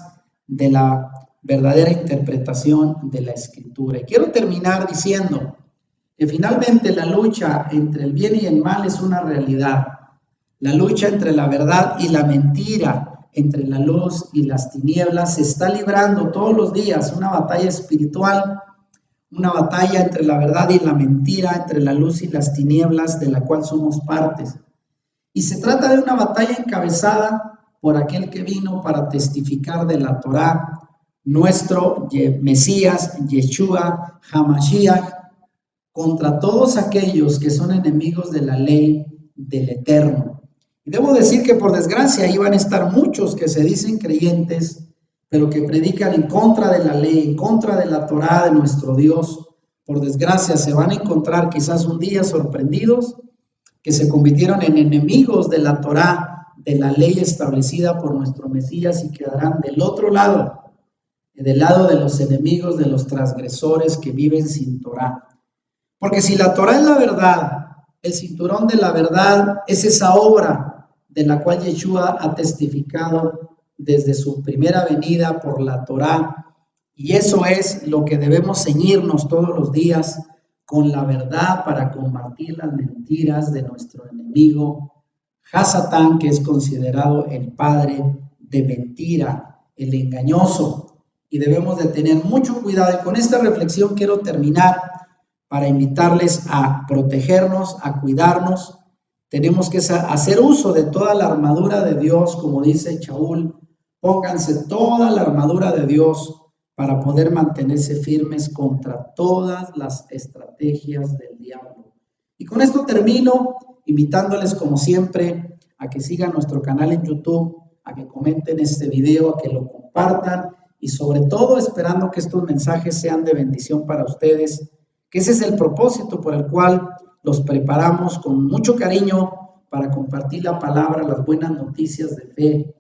de la verdadera interpretación de la Escritura. Y quiero terminar diciendo que finalmente la lucha entre el bien y el mal es una realidad. La lucha entre la verdad y la mentira, entre la luz y las tinieblas, se está librando todos los días una batalla espiritual, una batalla entre la verdad y la mentira, entre la luz y las tinieblas, de la cual somos partes. Y se trata de una batalla encabezada por aquel que vino para testificar de la Torá, nuestro Mesías, Yeshua HaMashiach, contra todos aquellos que son enemigos de la ley del Eterno. Y debo decir que por desgracia ahí van a estar muchos que se dicen creyentes, pero que predican en contra de la ley, en contra de la Torá de nuestro Dios. Por desgracia se van a encontrar quizás un día sorprendidos que se convirtieron en enemigos de la Torá, de la ley establecida por nuestro Mesías, y quedarán del otro lado, del lado de los enemigos, de los transgresores que viven sin Torá. Porque si la Torá es la verdad, el cinturón de la verdad es esa obra de la cual Yeshua ha testificado desde su primera venida por la Torá, y eso es lo que debemos ceñirnos todos los días, con la verdad, para combatir las mentiras de nuestro enemigo Hasatán, que es considerado el padre de mentira, el engañoso. y debemos de tener mucho cuidado. Y con esta reflexión quiero terminar para invitarles a protegernos, a cuidarnos. Tenemos que hacer uso de toda la armadura de Dios, como dice Shaul. Pónganse toda la armadura de Dios para poder mantenerse firmes contra todas las estrategias del diablo. Y con esto termino, invitándoles como siempre a que sigan nuestro canal en YouTube, a que comenten este video, a que lo compartan y sobre todo esperando que estos mensajes sean de bendición para ustedes, que ese es el propósito por el cual los preparamos con mucho cariño para compartir la palabra, las buenas noticias de fe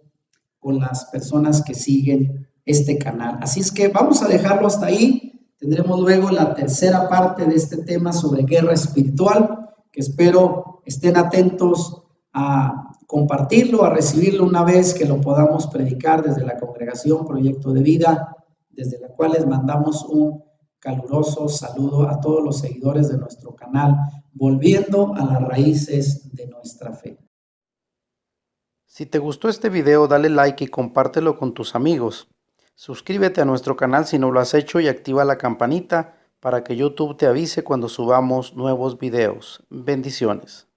con las personas que siguen este canal. Así es que vamos a dejarlo hasta ahí. Tendremos luego la tercera parte de este tema sobre guerra espiritual, que espero estén atentos a compartirlo, a recibirlo una vez que lo podamos predicar desde la congregación Proyecto de Vida, desde la cual les mandamos un caluroso saludo a todos los seguidores de nuestro canal, volviendo a las raíces de nuestra fe. Si te gustó este video, dale like y compártelo con tus amigos. Suscríbete a nuestro canal si no lo has hecho y activa la campanita para que YouTube te avise cuando subamos nuevos videos. Bendiciones.